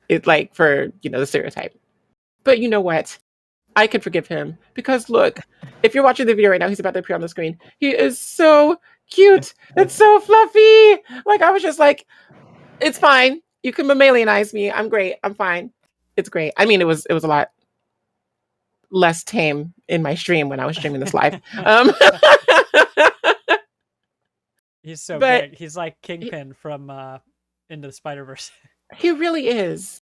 It's like for the stereotype, but you know what? I could forgive him because look, if you're watching the video right now, he's about to appear on the screen. He is so cute. It's so fluffy. Like I was just like, it's fine. You can mammalianize me. I'm great. I'm fine. It's great. I mean, it was a lot less tame in my stream when I was streaming this live. He's so big. He's like Kingpin from Into the Spider-Verse. He really is.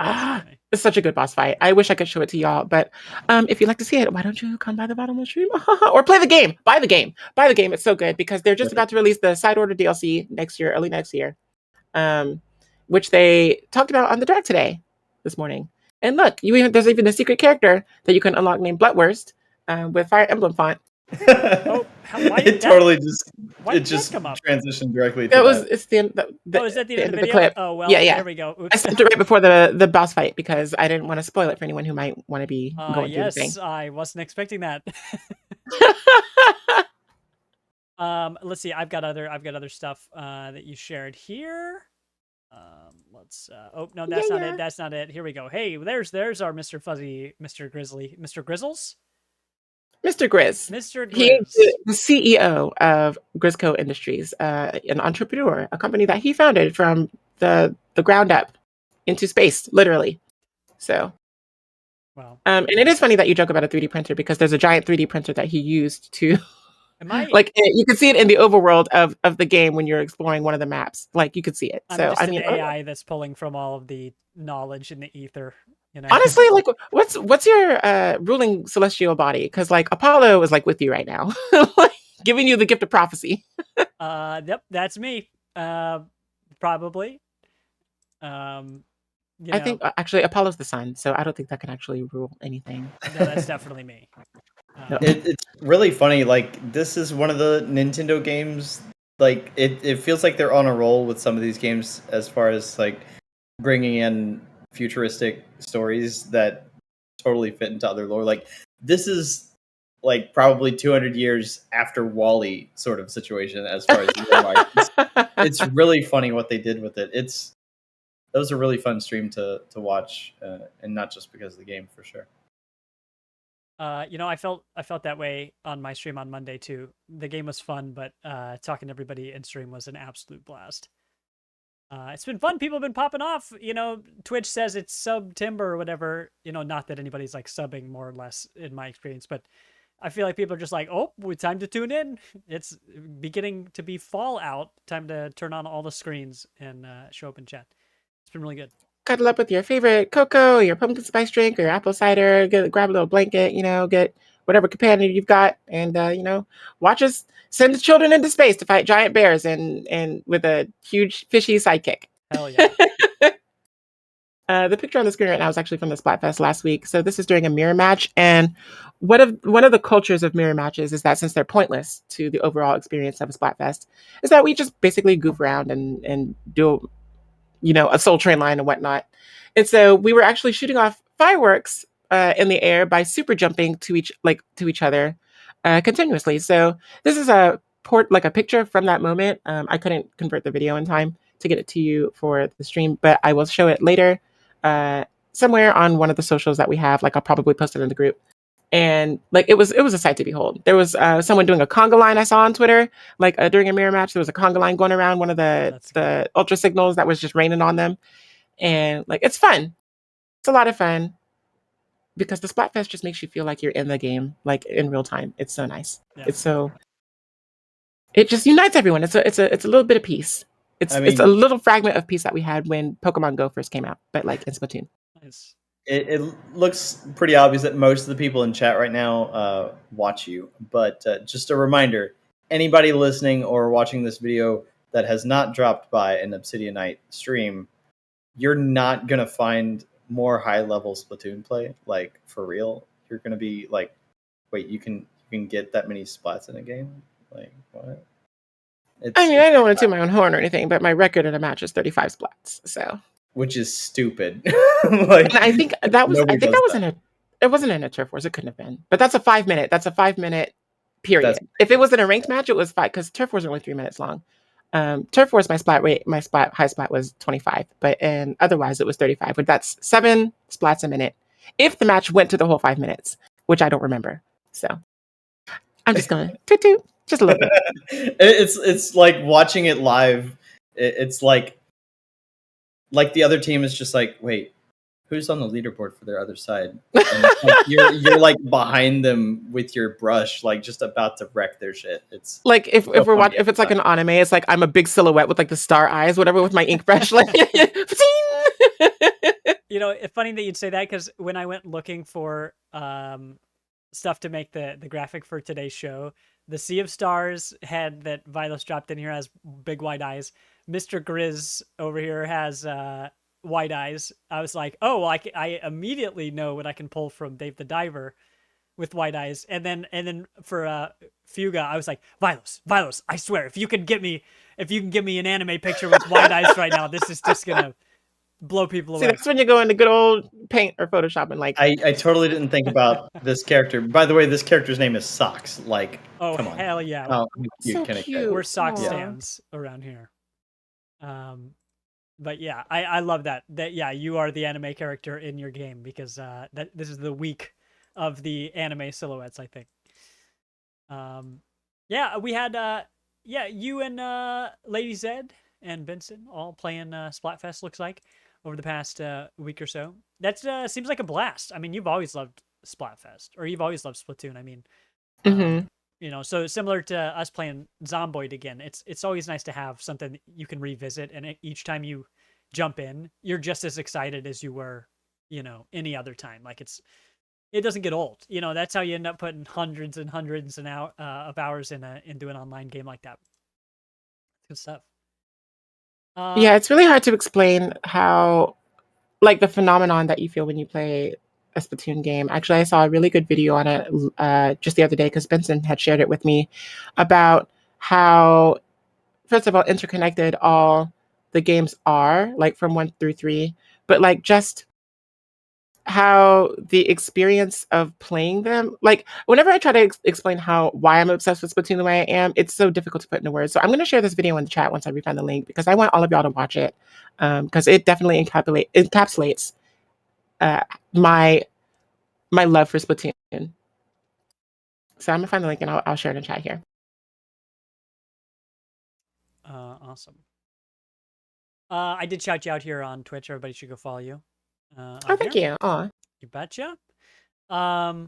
It's such a good boss fight. I wish I could show it to y'all, but if you'd like to see it, why don't you come by the bottom of the stream or play the game? Buy the game. It's so good because they're just about to release the side order DLC next year, early next year, which they talked about on the direct this morning. And look, there's even a secret character that you can unlock named Bloodwurst with Fire Emblem font. It totally just transitioned directly to it's the end. Is that the end of the video? Clip. Oh well, yeah. There we go. Oops. I sent it right before the boss fight because I didn't want to spoil it for anyone who might want to be going through the thing. Yes, I wasn't expecting that. Let's see. I've got other stuff that you shared here. Let's. Oh no, that's not it. That's not it. Here we go. Hey, there's our Mr. Fuzzy, Mr. Grizzly, Mr. Grizzles. Mr. Grizz. Mr. Grizz. He is the CEO of Grizzco Industries, an entrepreneur, a company that he founded from the ground up into space, literally. So, wow. And it is funny that you joke about a 3D printer because there's a giant 3D printer that he used to, like, you can see it in the overworld of the game when you're exploring one of the maps. Like, you could see it. So, I mean, AI that's pulling from all of the knowledge in the ether. Honestly, like, what's your ruling celestial body? Because like Apollo is like with you right now, like, giving you the gift of prophecy. Yep, that's me. Probably. I think actually Apollo's the sun, so I don't think that can actually rule anything. No, that's definitely me. It's really funny. Like, this is one of the Nintendo games. Like, it feels like they're on a roll with some of these games as far as like bringing in futuristic stories that totally fit into other lore. Like, this is like probably 200 years after WALL-E sort of situation as far as it's really funny what they did with it. That was a really fun stream to watch, and not just because of the game, for sure. I felt that way on my stream on Monday too. The game was fun, but talking to everybody in stream was an absolute blast. It's been fun. People have been popping off. Twitch says it's sub timber or whatever. Not that anybody's like subbing more or less in my experience, but I feel like people are just like, oh, time to tune in. It's beginning to be fall out. Time to turn on all the screens and show up in chat. It's been really good. Cuddle up with your favorite cocoa, your pumpkin spice drink, or your apple cider. Grab a little blanket. Get whatever companion you've got, and watch us send the children into space to fight giant bears and with a huge fishy sidekick. Hell yeah. The picture on the screen right now is actually from the Splatfest last week. So this is during a mirror match, and one of the cultures of mirror matches is that since they're pointless to the overall experience of a Splatfest, is that we just basically goof around and do a Soul Train line and whatnot. And so we were actually shooting off fireworks in the air by super jumping to each other continuously. So this is a picture from that moment. I couldn't convert the video in time to get it to you for the stream, but I will show it later somewhere on one of the socials that we have. Like, I'll probably post it in the group. And like it was a sight to behold. There was someone doing a conga line I saw on Twitter, like during a mirror match. There was a conga line going around one of the ultra signals that was just raining on them, and like it's fun. It's a lot of fun because the Splatfest just makes you feel like you're in the game, like in real time. It's so nice. Yeah. It just unites everyone. It's a little bit of peace. It's a little fragment of peace that we had when Pokemon Go first came out, but like in Splatoon. Nice. It looks pretty obvious that most of the people in chat right now watch you, but just a reminder, anybody listening or watching this video that has not dropped by an Obsydianyte stream, you're not going to find more high-level Splatoon play, like, for real. You're going to be like, wait, you can get that many splats in a game? Like, what? I mean, I don't want to toot my own horn or anything, but my record in a match is 35 splats, so... Which is stupid. Like, and I think that it wasn't in a turf wars. It couldn't have been. But that's a 5 minute. That's a 5 minute period. If it was in a ranked match, it was 5 because turf wars are only 3 minutes long. Turf wars, my high splat was 25, but and otherwise it was 35. But that's 7 splats a minute. If the match went to the whole 5 minutes, which I don't remember, so I'm just gonna toot just a little bit. It's like watching it live. It's like the other team is just like, wait, who's on the leaderboard for their other side? And like, you're like behind them with your brush, like just about to wreck their shit. It's like if it's like an anime, it's like I'm a big silhouette with like the star eyes, whatever, with my ink brush. Like, you know, it's funny that you'd say that because when I went looking for stuff to make the graphic for today's show, the Sea of Stars head that Vilos dropped in here has big wide eyes. Mr. Grizz over here has wide eyes. I was like, oh, well, I immediately know what I can pull from Dave the Diver with wide eyes. And then for Fuga, I was like, Vilos, I swear, if you can give me an anime picture with wide eyes right now, this is just gonna blow people away. See, that's when you go into good old Paint or Photoshop and like. I totally didn't think about this character. By the way, this character's name is Socks. Like, oh, come on. Hell yeah. Oh, so cute. We're sock stands around here. But yeah, I love that yeah, you are the anime character in your game because this is the week of the anime silhouettes, I think. Yeah, we had you and Lady Zed and Vincent all playing Splatfest, looks like, over the past week or so. That seems like a blast. I mean, you've always loved Splatfest, or you've always loved Splatoon. I mean, you know, so similar to us playing Zomboid again, it's always nice to have something you can revisit, and each time you jump in, you're just as excited as you were, you know, any other time. Like it doesn't get old. You know, that's how you end up putting hundreds and hundreds of hours into an online game like that. Good stuff. Yeah, it's really hard to explain how, like, the phenomenon that you feel when you play a Splatoon game. Actually, I saw a really good video on it just the other day because Benson had shared it with me about how, first of all, interconnected all the games are, like from 1 through 3, but like just how the experience of playing them, like whenever I try to explain why I'm obsessed with Splatoon the way I am, it's so difficult to put into words. So I'm going to share this video in the chat once I find the link because I want all of y'all to watch it because it definitely encapsulates my love for Splatoon. So I'm gonna find the link and I'll share it in chat here. Awesome. I did shout you out here on Twitch. Everybody should go follow you. Thank you. You betcha. Are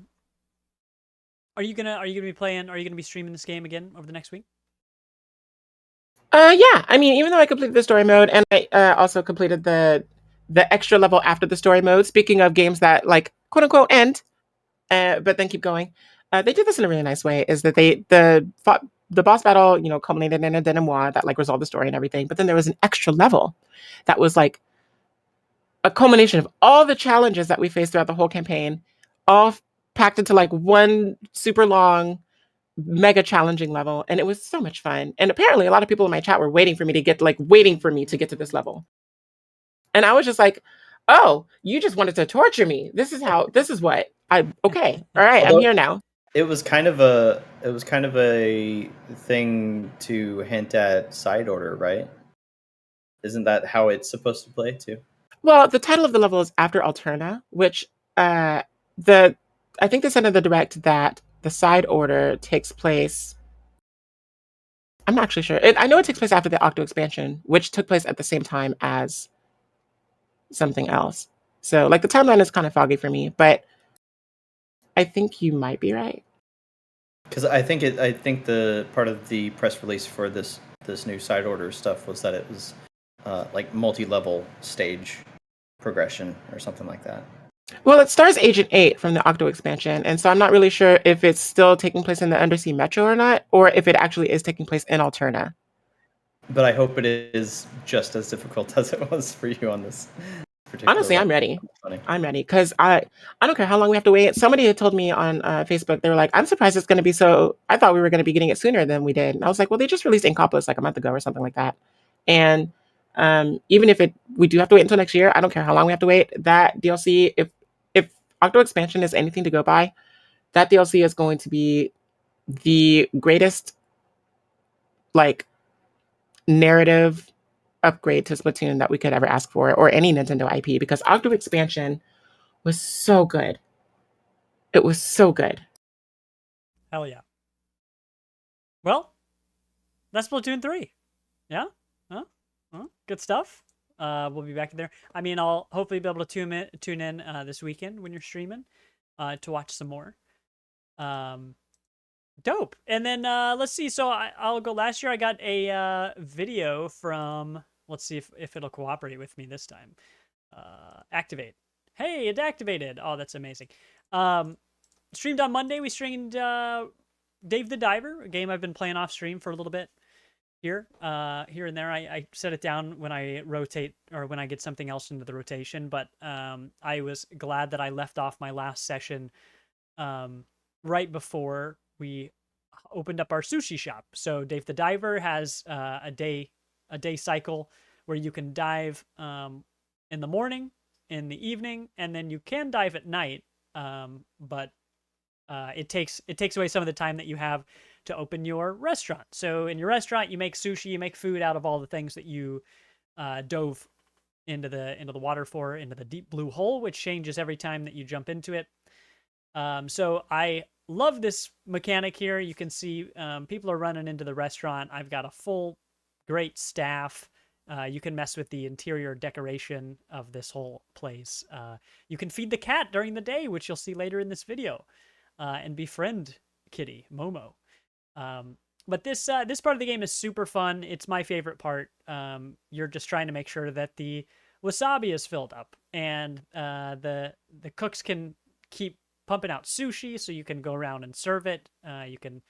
you gonna be playing? Are you gonna be streaming this game again over the next week? Yeah. I mean, even though I completed the story mode and I also completed the extra level after the story mode. Speaking of games that like quote unquote end, but then keep going. They did this in a really nice way. Is that the boss battle, you know, culminated in a denouement that like resolved the story and everything. But then there was an extra level that was like a culmination of all the challenges that we faced throughout the whole campaign, all packed into like one super long, mega challenging level. And it was so much fun. And apparently a lot of people in my chat were waiting for me to get to this level. And I was just like, oh, you just wanted to torture me. This is what okay. All right. I'm here now. It was kind of a thing to hint at side order, right? Isn't that how it's supposed to play too? Well, the title of the level is After Alterna, which the I think they said in the direct that the side order takes place. I'm not actually sure. I know it takes place after the Octo expansion, which took place at the same time as something else. So like the timeline is kind of foggy for me, but I think you might be right. Because I think the part of the press release for this new side order stuff was that it was like multi-level stage progression or something like that. Well, it stars Agent 8 from the Octo expansion, and so I'm not really sure if it's still taking place in the Undersea Metro or not, or if it actually is taking place in Alterna. But I hope it is just as difficult as it was for you on this particular Honestly, I'm level. ready. Funny. I'm ready because I don't care how long we have to wait. Somebody had told me on Facebook, they were like, I'm surprised it's going to be so. I thought we were going to be getting it sooner than we did. And I was like, well, they just released Inkopolis like a month ago or something like that. And even if we do have to wait until next year, I don't care how long we have to wait. That DLC, if Octo expansion is anything to go by, that DLC is going to be the greatest like narrative upgrade to Splatoon that we could ever ask for, or any Nintendo IP, because Octo expansion was so good. It was so good. Hell yeah. Well, that's Splatoon 3. Yeah? Huh? Good stuff. We'll be back there. I mean, I'll hopefully be able to tune in this weekend when you're streaming to watch some more. Dope. And then let's see. So I'll go. Last year I got a video from. Let's see if it'll cooperate with me this time. Activate. Hey, it activated. Oh, that's amazing. Streamed on Monday. We streamed Dave the Diver, a game I've been playing off stream for a little bit. Here and there. I set it down when I rotate or when I get something else into the rotation. But I was glad that I left off my last session right before we opened up our sushi shop. So Dave the Diver has a day cycle where you can dive in the morning, in the evening, and then you can dive at night. But it takes away some of the time that you have to open your restaurant. So in your restaurant, you make sushi, you make food out of all the things that you dove into the water for, into the deep blue hole, which changes every time that you jump into it. So I love this mechanic here. You can see people are running into the restaurant. I've got a full great staff. You can mess with the interior decoration of this whole place. You can feed the cat during the day, which you'll see later in this video, and befriend Kitty, Momo. But this part of the game is super fun. It's my favorite part. You're just trying to make sure that the wasabi is filled up, and the cooks can keep pumping out sushi, so you can go around and serve it. You can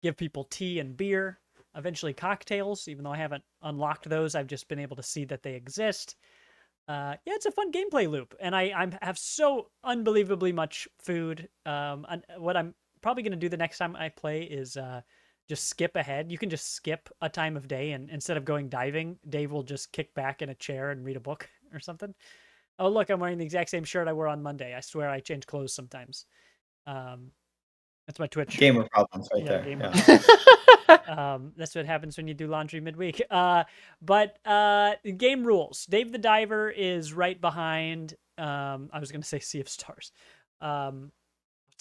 give people tea and beer, eventually cocktails. Even though I haven't unlocked those, I've just been able to see that they exist. Yeah, it's a fun gameplay loop, and I have so unbelievably much food. And what I'm probably gonna do the next time I play is just skip ahead. You can just skip a time of day, and instead of going diving, Dave will just kick back in a chair and read a book or something. Oh, look, I'm wearing the exact same shirt I wore on Monday. I swear I change clothes sometimes. That's my Twitch shirt. Gamer problems right Yeah, there. gamer Yeah. problems. That's what happens when you do laundry midweek. But game rules. Dave the Diver is right behind. I was gonna say Sea of Stars.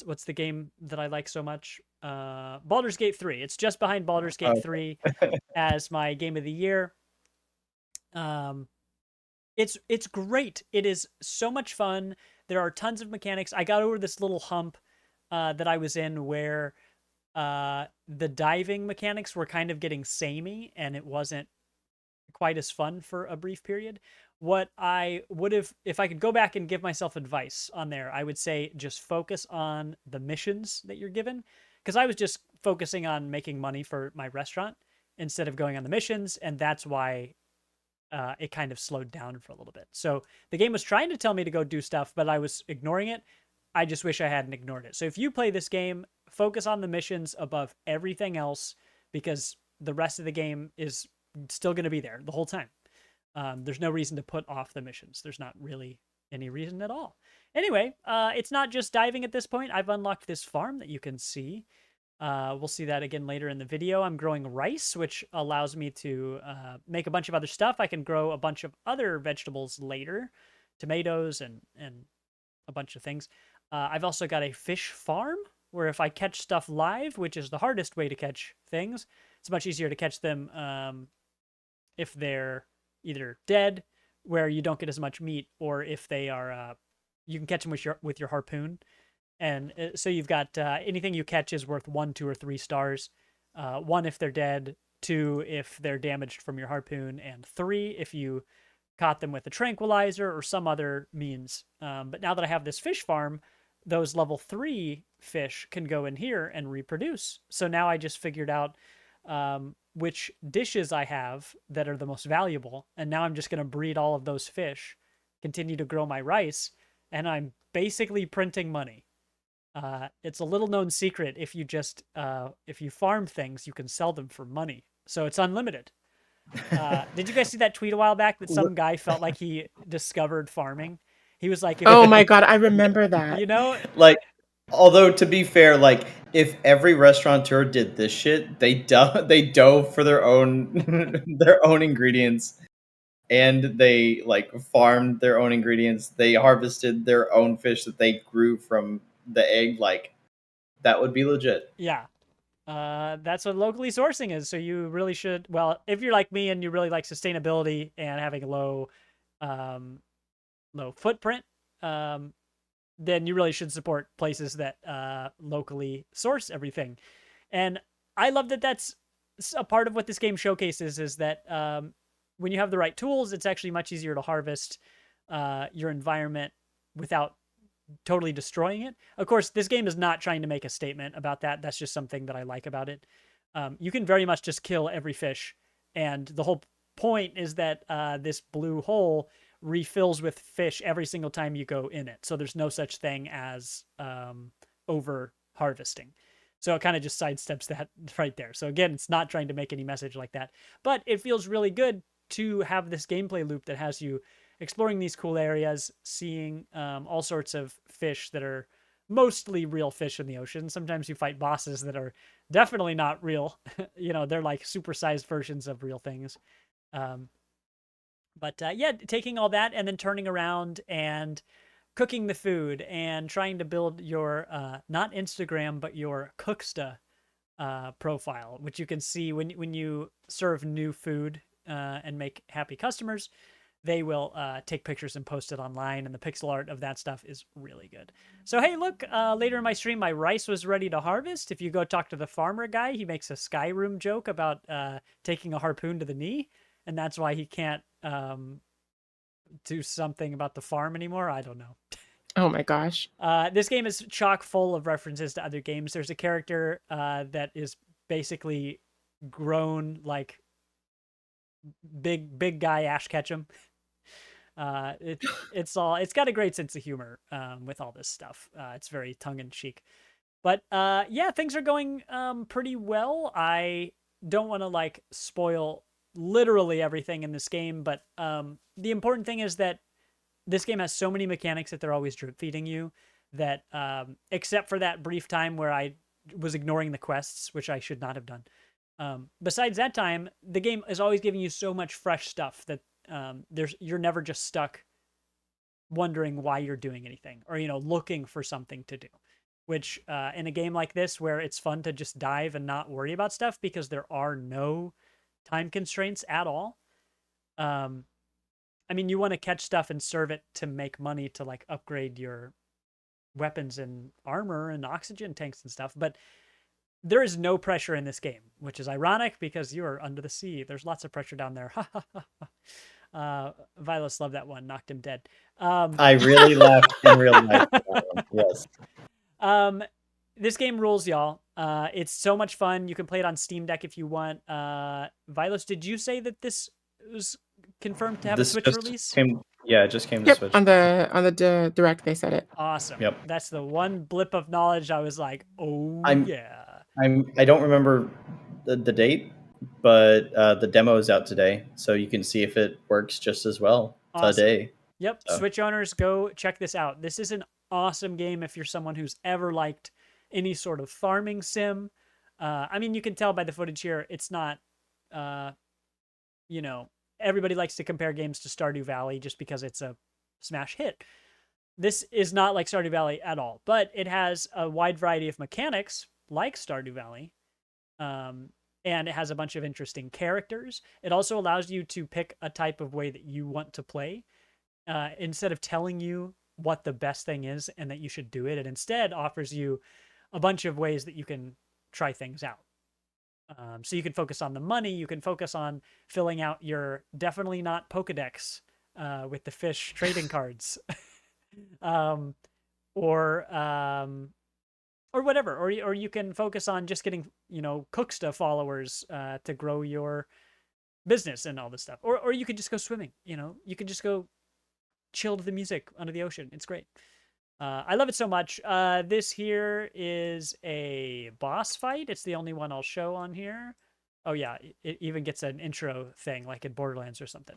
What's the game that I like so much? Baldur's Gate 3. It's just behind Baldur's Gate 3 as my game of the year. It's great. It is so much fun. There are tons of mechanics. I got over this little hump that I was in where the diving mechanics were kind of getting samey, and it wasn't quite as fun for a brief period. What I would have, if I could go back and give myself advice on there, I would say just focus on the missions that you're given. Because I was just focusing on making money for my restaurant instead of going on the missions, and that's why it kind of slowed down for a little bit. So the game was trying to tell me to go do stuff, but I was ignoring it. I just wish I hadn't ignored it. So if you play this game, focus on the missions above everything else, because the rest of the game is still going to be there the whole time. There's no reason to put off the missions. There's not really any reason at all. Anyway, it's not just diving at this point. I've unlocked this farm that you can see. We'll see that again later in the video. I'm growing rice, which allows me to make a bunch of other stuff. I can grow a bunch of other vegetables later, tomatoes and a bunch of things. I've also got a fish farm where if I catch stuff live, which is the hardest way to catch things, it's much easier to catch them if they're either dead, where you don't get as much meat, or if they are, you can catch them with your harpoon. And so you've got anything you catch is worth 1, 2, or 3 stars. 1 if they're dead, 2 if they're damaged from your harpoon, and 3 if you caught them with a tranquilizer or some other means. But now that I have this fish farm, those level 3 fish can go in here and reproduce. So now I just figured out which dishes I have that are the most valuable. And now I'm just going to breed all of those fish, continue to grow my rice, and I'm basically printing money. It's a little known secret. If you farm things, you can sell them for money. So it's unlimited. Did you guys see that tweet a while back that some guy felt like he discovered farming? He was like, Oh my God, I remember that. you know, Like, although to be fair, like if every restaurateur did this shit, they dove for their own their own ingredients, and they like farmed their own ingredients. They harvested their own fish that they grew from the egg. Like that would be legit. yeah. That's what locally sourcing is. So you really should. Well, if you're like me and you really like sustainability and having a um, low footprint, um, then you really should support places that locally source everything. And I love that that's a part of what this game showcases is that when you have the right tools, it's actually much easier to harvest your environment without totally destroying it. Of course, this game is not trying to make a statement about that. That's just something that I like about it. You can very much just kill every fish, and the whole point is that this blue hole refills with fish every single time you go in it. So there's no such thing as over harvesting. So it kind of just sidesteps that right there. So again, it's not trying to make any message like that, but it feels really good to have this gameplay loop that has you exploring these cool areas, seeing all sorts of fish that are mostly real fish in the ocean. Sometimes you fight bosses that are definitely not real. They're like supersized versions of real things. Um, but yeah, taking all that and then turning around and cooking the food and trying to build your not Instagram but your Cooksta profile, which you can see when you serve new food and make happy customers. They will take pictures and post it online, and the pixel art of that stuff is really good. So hey, look, later in my stream, my rice was ready to harvest. If you go talk to the farmer guy, he makes a Skyrim joke about taking a harpoon to the knee, and that's why he can't do something about the farm anymore. I don't know. Oh my gosh. This game is chock full of references to other games. There's a character that is basically grown like big guy Ash Ketchum. It's got a great sense of humor with all this stuff. It's very tongue in cheek. But yeah, things are going pretty well. I don't want to like spoil literally everything in this game, but the important thing is that this game has so many mechanics that they're always drip feeding you that except for that brief time where I was ignoring the quests, which I should not have done. Besides that time, the game is always giving you so much fresh stuff that you're never just stuck wondering why you're doing anything or looking for something to do. Which in a game like this, where it's fun to just dive and not worry about stuff because there are no time constraints at all. I mean, you want to catch stuff and serve it to make money to like upgrade your weapons and armor and oxygen tanks and stuff, but there is no pressure in this game, which is ironic because you are under the sea. There's lots of pressure down there. Vilos loved that one, knocked him dead. I really laughed in real life. Yes. This game rules, y'all. It's so much fun. You can play it on Steam Deck if you want. Vilos, did you say that this was confirmed to have a Switch release? It just came to Yep, Switch. on the direct they said it. Awesome. Yep. That's the one blip of knowledge I was like, oh yeah. I don't remember the date, but the demo is out today, so you can see if it works just as well today. Yep. So. Switch owners, go check this out. This is an awesome game if you're someone who's ever liked any sort of farming sim. I mean, you can tell by the footage here, it's not, everybody likes to compare games to Stardew Valley just because it's a smash hit. This is not like Stardew Valley at all, but it has a wide variety of mechanics like Stardew Valley. And it has a bunch of interesting characters. It also allows you to pick a type of way that you want to play. Instead of telling you what the best thing is and that you should do it, it instead offers you a bunch of ways that you can try things out. So you can focus on the money. You can focus on filling out your definitely not Pokedex with the fish trading cards, um, or or whatever. Or you can focus on just getting Cooksta followers to grow your business and all this stuff. Or you could just go swimming. You could just go chill to the music under the ocean. It's great. I love it so much. This here is a boss fight. It's the only one I'll show on here. Oh yeah, it even gets an intro thing like in Borderlands or something.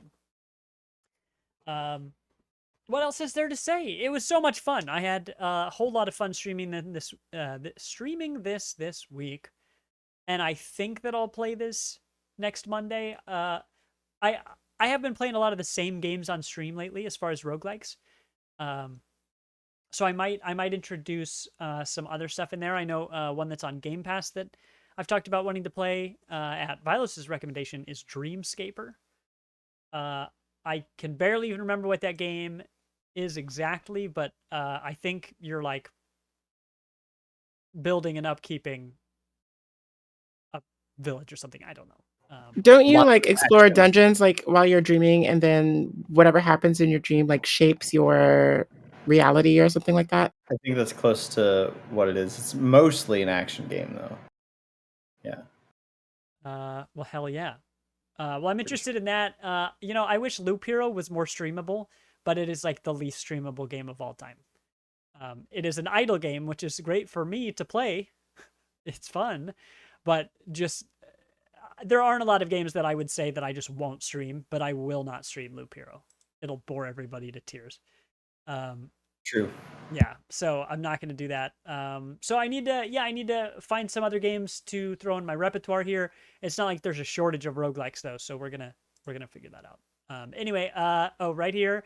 What else is there to say? It was so much fun. I had a whole lot of fun streaming this week, and I think that I'll play this next Monday. I have been playing a lot of the same games on stream lately as far as roguelikes. So I might introduce some other stuff in there. I know one that's on Game Pass that I've talked about wanting to play at Vilos' recommendation is Dreamscaper. I can barely even remember what that game is exactly, but I think you're like building and upkeeping a village or something. I don't know. Don't you Lots like of explore action. dungeons like while you're dreaming, and then whatever happens in your dream like shapes your reality or something like that? I think that's close to what it is. It's mostly an action game, though. Yeah. Well, hell yeah. Well, I'm interested in that. I wish Loop Hero was more streamable, but it is like the least streamable game of all time. It is an idle game, which is great for me to play. It's fun, but just there aren't a lot of games that I would say that I just won't stream, but I will not stream Loop Hero. It'll bore everybody to tears. True. Yeah, so I'm not going to do that. So I need to find some other games to throw in my repertoire here. It's not like there's a shortage of roguelikes though, so we're gonna figure that out. Anyway, right here,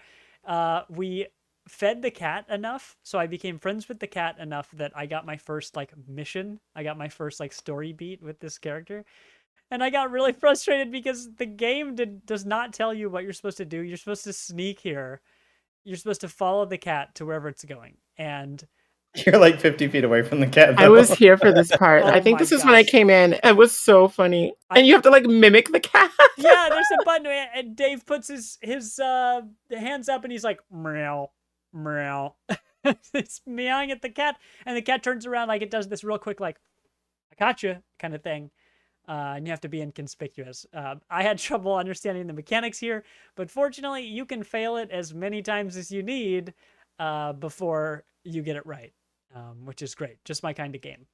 we fed the cat enough, so I became friends with the cat enough that I got my first like mission. I got my first like story beat with this character. And I got really frustrated because the game does not tell you what you're supposed to do. You're supposed to sneak here. You're supposed to follow the cat to wherever it's going. And You're like 50 feet away from the cat, though. I was here for this part. Oh I think my this is when I gosh. came in. It was so funny. And you have to like mimic the cat. Yeah, there's a button and Dave puts his hands up and he's like meow meow. It's meowing at the cat and the cat turns around like it does this real quick like I got you kind of thing. And you have to be inconspicuous. I had trouble understanding the mechanics here, but fortunately you can fail it as many times as you need before you get it right, which is great. Just my kind of game.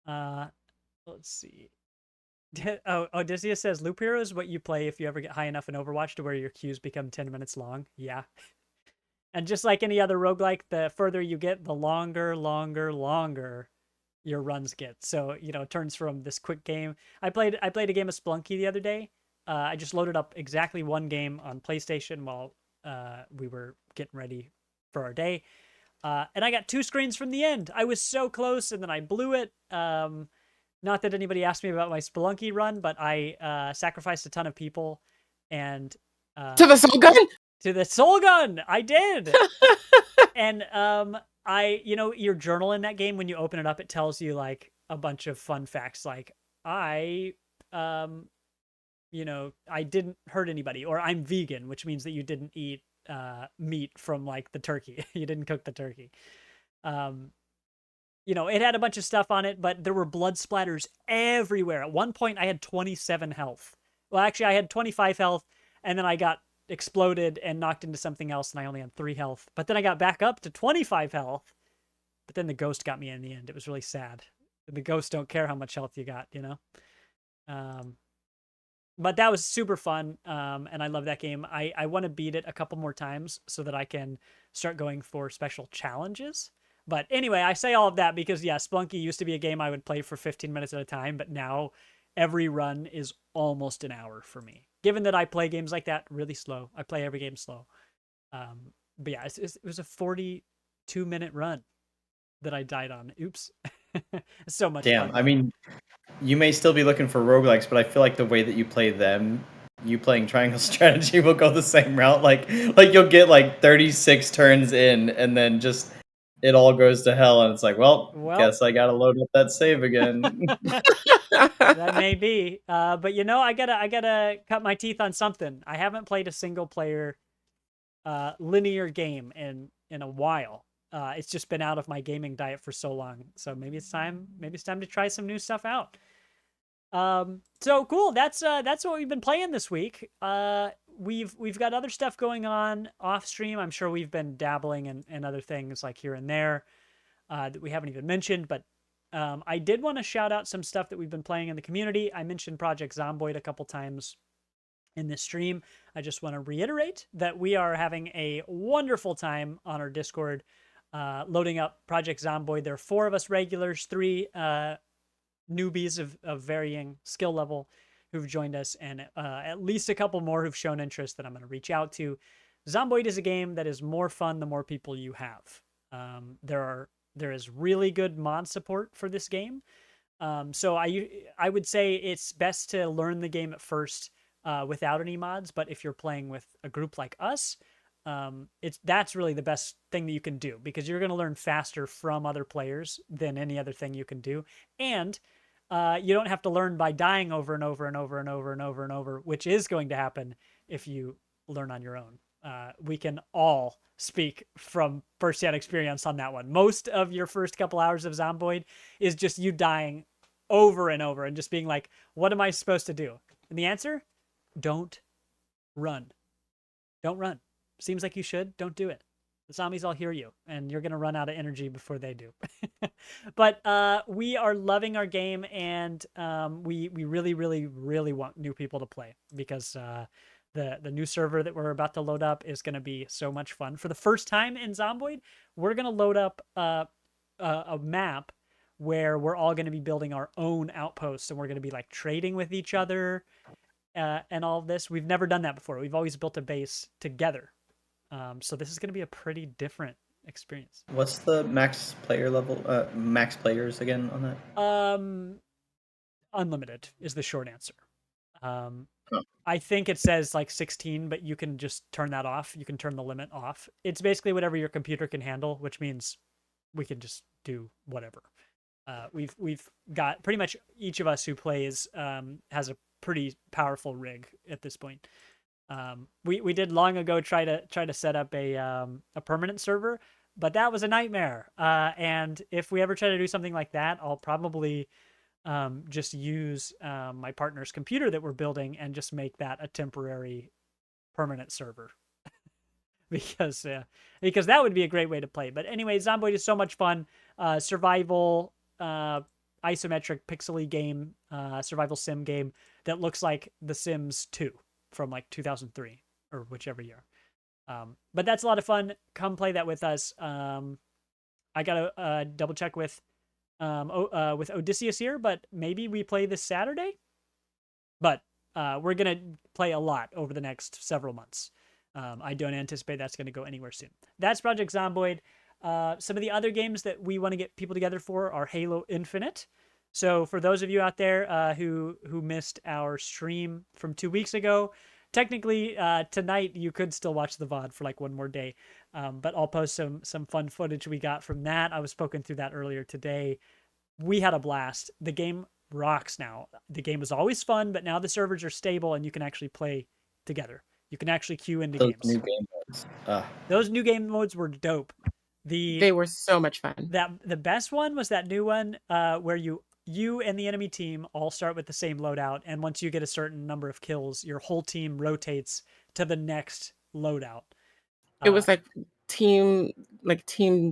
Let's see. Odysseus says Loop Hero is what you play if you ever get high enough in Overwatch to where your queues become 10 minutes long. Yeah. And just like any other roguelike, the further you get, the longer your runs get. So, it turns from this quick game. I played a game of Splunky the other day. I just loaded up exactly one game on PlayStation while we were getting ready for our day. And I got 2 screens from the end. I was so close and then I blew it. Not that anybody asked me about my Spelunky run, but I sacrificed a ton of people and To the soul gun? to the soul gun. I did. And your journal in that game, when you open it up, it tells you like a bunch of fun facts like I didn't hurt anybody, or I'm vegan, which means that you didn't eat meat from like the turkey. You didn't cook the turkey. It had a bunch of stuff on it, but there were blood splatters everywhere. At one point, I had 27 health. Well, actually, I had 25 health, and then I got exploded and knocked into something else, and I only had 3 health. But then I got back up to 25 health, but then the ghost got me in the end. It was really sad. The ghosts don't care how much health you got, But that was super fun, and I love that game. I want to beat it a couple more times so that I can start going for special challenges. But anyway, I say all of that because, yeah, Splunky used to be a game I would play for 15 minutes at a time, but now every run is almost an hour for me. Given that I play games like that really slow, I play every game slow. But yeah, it was a 42-minute run that I died on. Oops. So much Damn. fun. I mean, you may still be looking for roguelikes, but I feel like the way that you play them, you playing Triangle Strategy will go the same route. Like you'll get like 36 turns in, and then just it all goes to hell, and it's like, well, Well, guess I gotta load up that save again. that may be. But I gotta cut my teeth on something. I haven't played a single player linear game in a while. It's just been out of my gaming diet for so long. So maybe it's time to try some new stuff out. So cool. That's what we've been playing this week. We've got other stuff going on off stream. I'm sure we've been dabbling in other things like here and there that we haven't even mentioned, but I did want to shout out some stuff that we've been playing in the community. I mentioned Project Zomboid a couple times in this stream. I just want to reiterate that we are having a wonderful time on our Discord loading up Project Zomboid. There are 4 of us regulars, 3 newbies of varying skill level who've joined us, and at least a couple more who've shown interest that I'm going to reach out to. Zomboid is a game that is more fun the more people you have. There is really good mod support for this game. So I would say it's best to learn the game at first without any mods. But if you're playing with a group like us, that's really the best thing that you can do, because you're going to learn faster from other players than any other thing you can do. And you don't have to learn by dying over and over and over and over and over and over, which is going to happen if you learn on your own. We can all speak from first-hand experience on that one. Most of your first couple hours of Zomboid is just you dying over and over and just being like, what am I supposed to do? And the answer, don't run. Don't run. Seems like you should. Don't do it. The zombies all hear you, and you're going to run out of energy before they do. But we are loving our game, and we really, really, really want new people to play, because the new server that we're about to load up is going to be so much fun. For the first time in Zomboid, we're going to load up a map where we're all going to be building our own outposts, and we're going to be like trading with each other and all of this. We've never done that before. We've always built a base together. So this is going to be a pretty different experience. What's the max player level? Max players again on that? Unlimited is the short answer. Huh. I think it says like 16, but you can just turn that off. You can turn the limit off. It's basically whatever your computer can handle, which means we can just do whatever. We've got pretty much each of us who plays has a pretty powerful rig at this point. We did long ago try to set up a permanent server, but that was a nightmare. And if we ever try to do something like that, I'll probably just use my partner's computer that we're building and just make that a temporary permanent server. because that would be a great way to play. But anyway, Zomboid is so much fun. Survival, isometric pixely game, survival sim game that looks like The Sims 2 from like 2003 or whichever year. But that's a lot of fun. Come play that with us. I gotta double check with Odysseus here, but maybe we play this Saturday. But we're gonna play a lot over the next several months. I don't anticipate that's gonna go anywhere soon. That's Project Zomboid. Some of the other games that we want to get people together for are Halo Infinite. So for those of you out there who missed our stream from 2 weeks ago, technically tonight you could still watch the VOD for like one more day. But I'll post some fun footage we got from that. I was spoken through that earlier today. We had a blast. The game rocks now. The game was always fun, but now the servers are stable and you can actually play together. You can actually queue into Those games. new game modes. Those new game modes were dope. They were so much fun. The best one was that new one where you and the enemy team all start with the same loadout, and once you get a certain number of kills, your whole team rotates to the next loadout. It was like team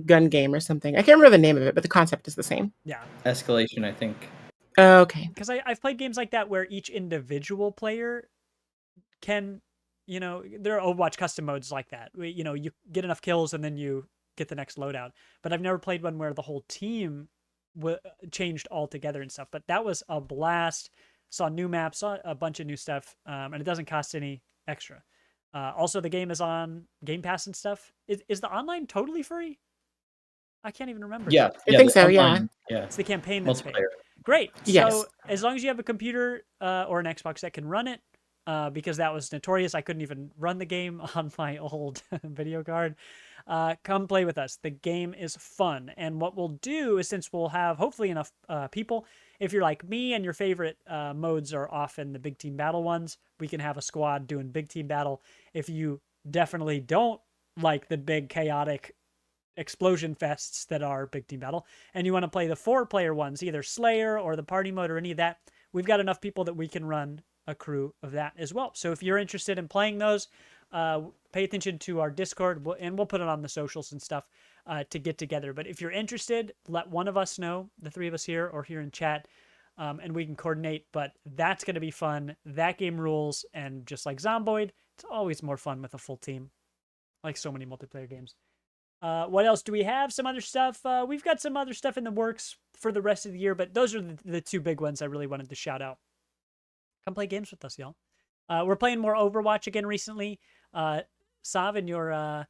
gun game or something. I can't remember the name of it, but the concept is the same. Yeah. Escalation, I think. Okay. Because I've played games like that where each individual player can, there are Overwatch custom modes like that. You get enough kills and then you get the next loadout. But I've never played one where the whole team changed altogether and stuff. But that was a blast. Saw new maps, saw a bunch of new stuff, and it doesn't cost any extra. Also, the game is on Game Pass and stuff. Is the online totally free? I can't even remember. Yeah, I think the so, yeah. online, yeah, It's the campaign that's paid. multiplayer. Great. Yes. So as long as you have a computer or an Xbox that can run it, because that was notorious, I couldn't even run the game on my old video card. Come play with us. The game is fun, and what we'll do is, since we'll have hopefully enough people, if you're like me and your favorite modes are often the big team battle ones, we can have a squad doing big team battle. If you definitely don't like the big chaotic explosion fests that are big team battle, and you want to play the 4-player ones, either Slayer or the party mode or any of that, we've got enough people that we can run a crew of that as well. So if you're interested in playing those, pay attention to our Discord, and we'll put it on the socials and stuff to get together. But if you're interested, let one of us know, the 3 of us here or here in chat, and we can coordinate. But that's going to be fun. That game rules, and just like Zomboid, it's always more fun with a full team, like so many multiplayer games. What else do we have? Some other stuff. We've got some other stuff in the works for the rest of the year, but those are the 2 big ones I really wanted to shout out. Come play games with us, y'all. We're playing more Overwatch again recently. Sav, in your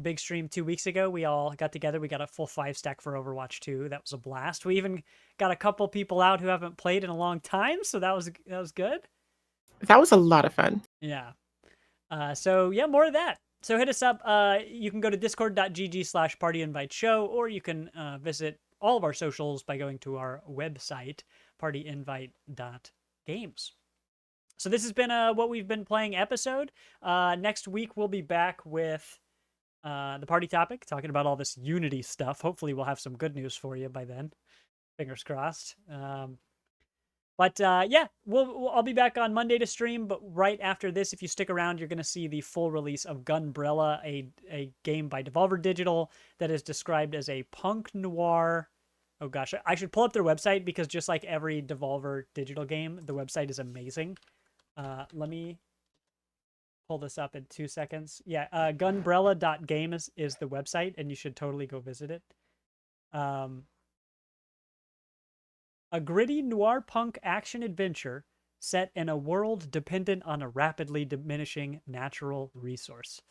big stream 2 weeks ago, we all got together. We got a full 5-stack for Overwatch 2. That was a blast. We even got a couple people out who haven't played in a long time, so that was good. That was a lot of fun. Yeah. So yeah, more of that. So hit us up. You can go to discord.gg/partyinviteshow, or you can visit all of our socials by going to our website, partyinvite.games. So this has been what we've been playing episode. Next week, we'll be back with the party topic, talking about all this Unity stuff. Hopefully, we'll have some good news for you by then. Fingers crossed. But yeah, I'll be back on Monday to stream. But right after this, if you stick around, you're going to see the full release of Gunbrella, a game by Devolver Digital that is described as a punk noir. Oh gosh, I should pull up their website, because just like every Devolver Digital game, the website is amazing. Let me pull this up in 2 seconds. Yeah, gunbrella.games is the website, and you should totally go visit it. A gritty noir punk action adventure set in a world dependent on a rapidly diminishing natural resource.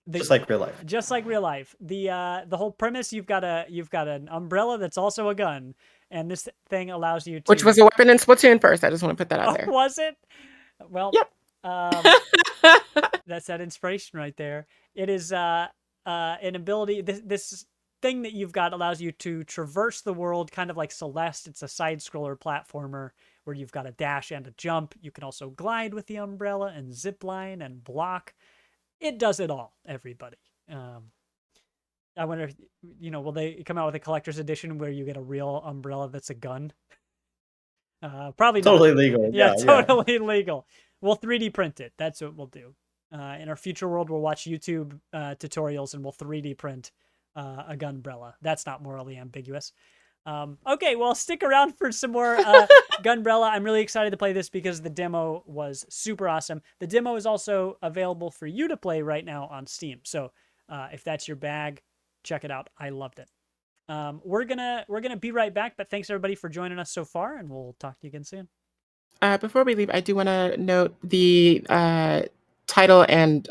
Just like real life. Just like real life. The whole premise: you've got an umbrella that's also a gun, and this thing allows you to. Which was a weapon in Splatoon first. I just want to put that out there. Was it? Well, yep. That's that inspiration right there. It is an ability. This thing that you've got allows you to traverse the world, kind of like Celeste. It's a side-scroller platformer where you've got a dash and a jump. You can also glide with the umbrella and zip line and block. It does it all, everybody. I wonder if, will they come out with a collector's edition where you get a real umbrella that's a gun? Probably totally not. legal. Yeah, totally legal. We'll 3D print it. That's what we'll do. In our future world, we'll watch YouTube tutorials and we'll 3D print a gunbrella. That's not morally ambiguous. Okay, well, stick around for some more Gunbrella. I'm really excited to play this because the demo was super awesome. The demo is also available for you to play right now on Steam. So if that's your bag, check it out. I loved it. We're gonna be right back, but thanks everybody for joining us so far, and we'll talk to you again soon. Before we leave, I do want to note the title and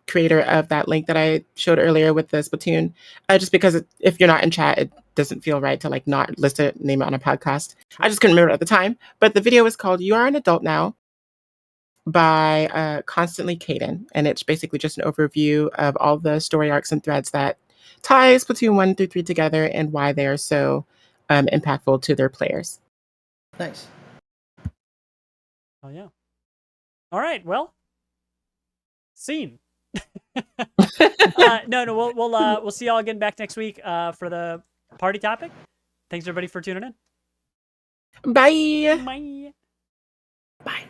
creator of that link that I showed earlier with the Splatoon, just because if you're not in chat, it doesn't feel right to not list a name on a podcast. I just couldn't remember it at the time, but the video is called "You Are an Adult Now" by Constantly Caden, and it's basically just an overview of all the story arcs and threads that tie Splatoon 1 through 3 together and why they are so impactful to their players. Nice. Oh yeah. All right. Well, scene. No. We'll see y'all again back next week for the party topic. Thanks everybody for tuning in. Bye. Bye. Bye.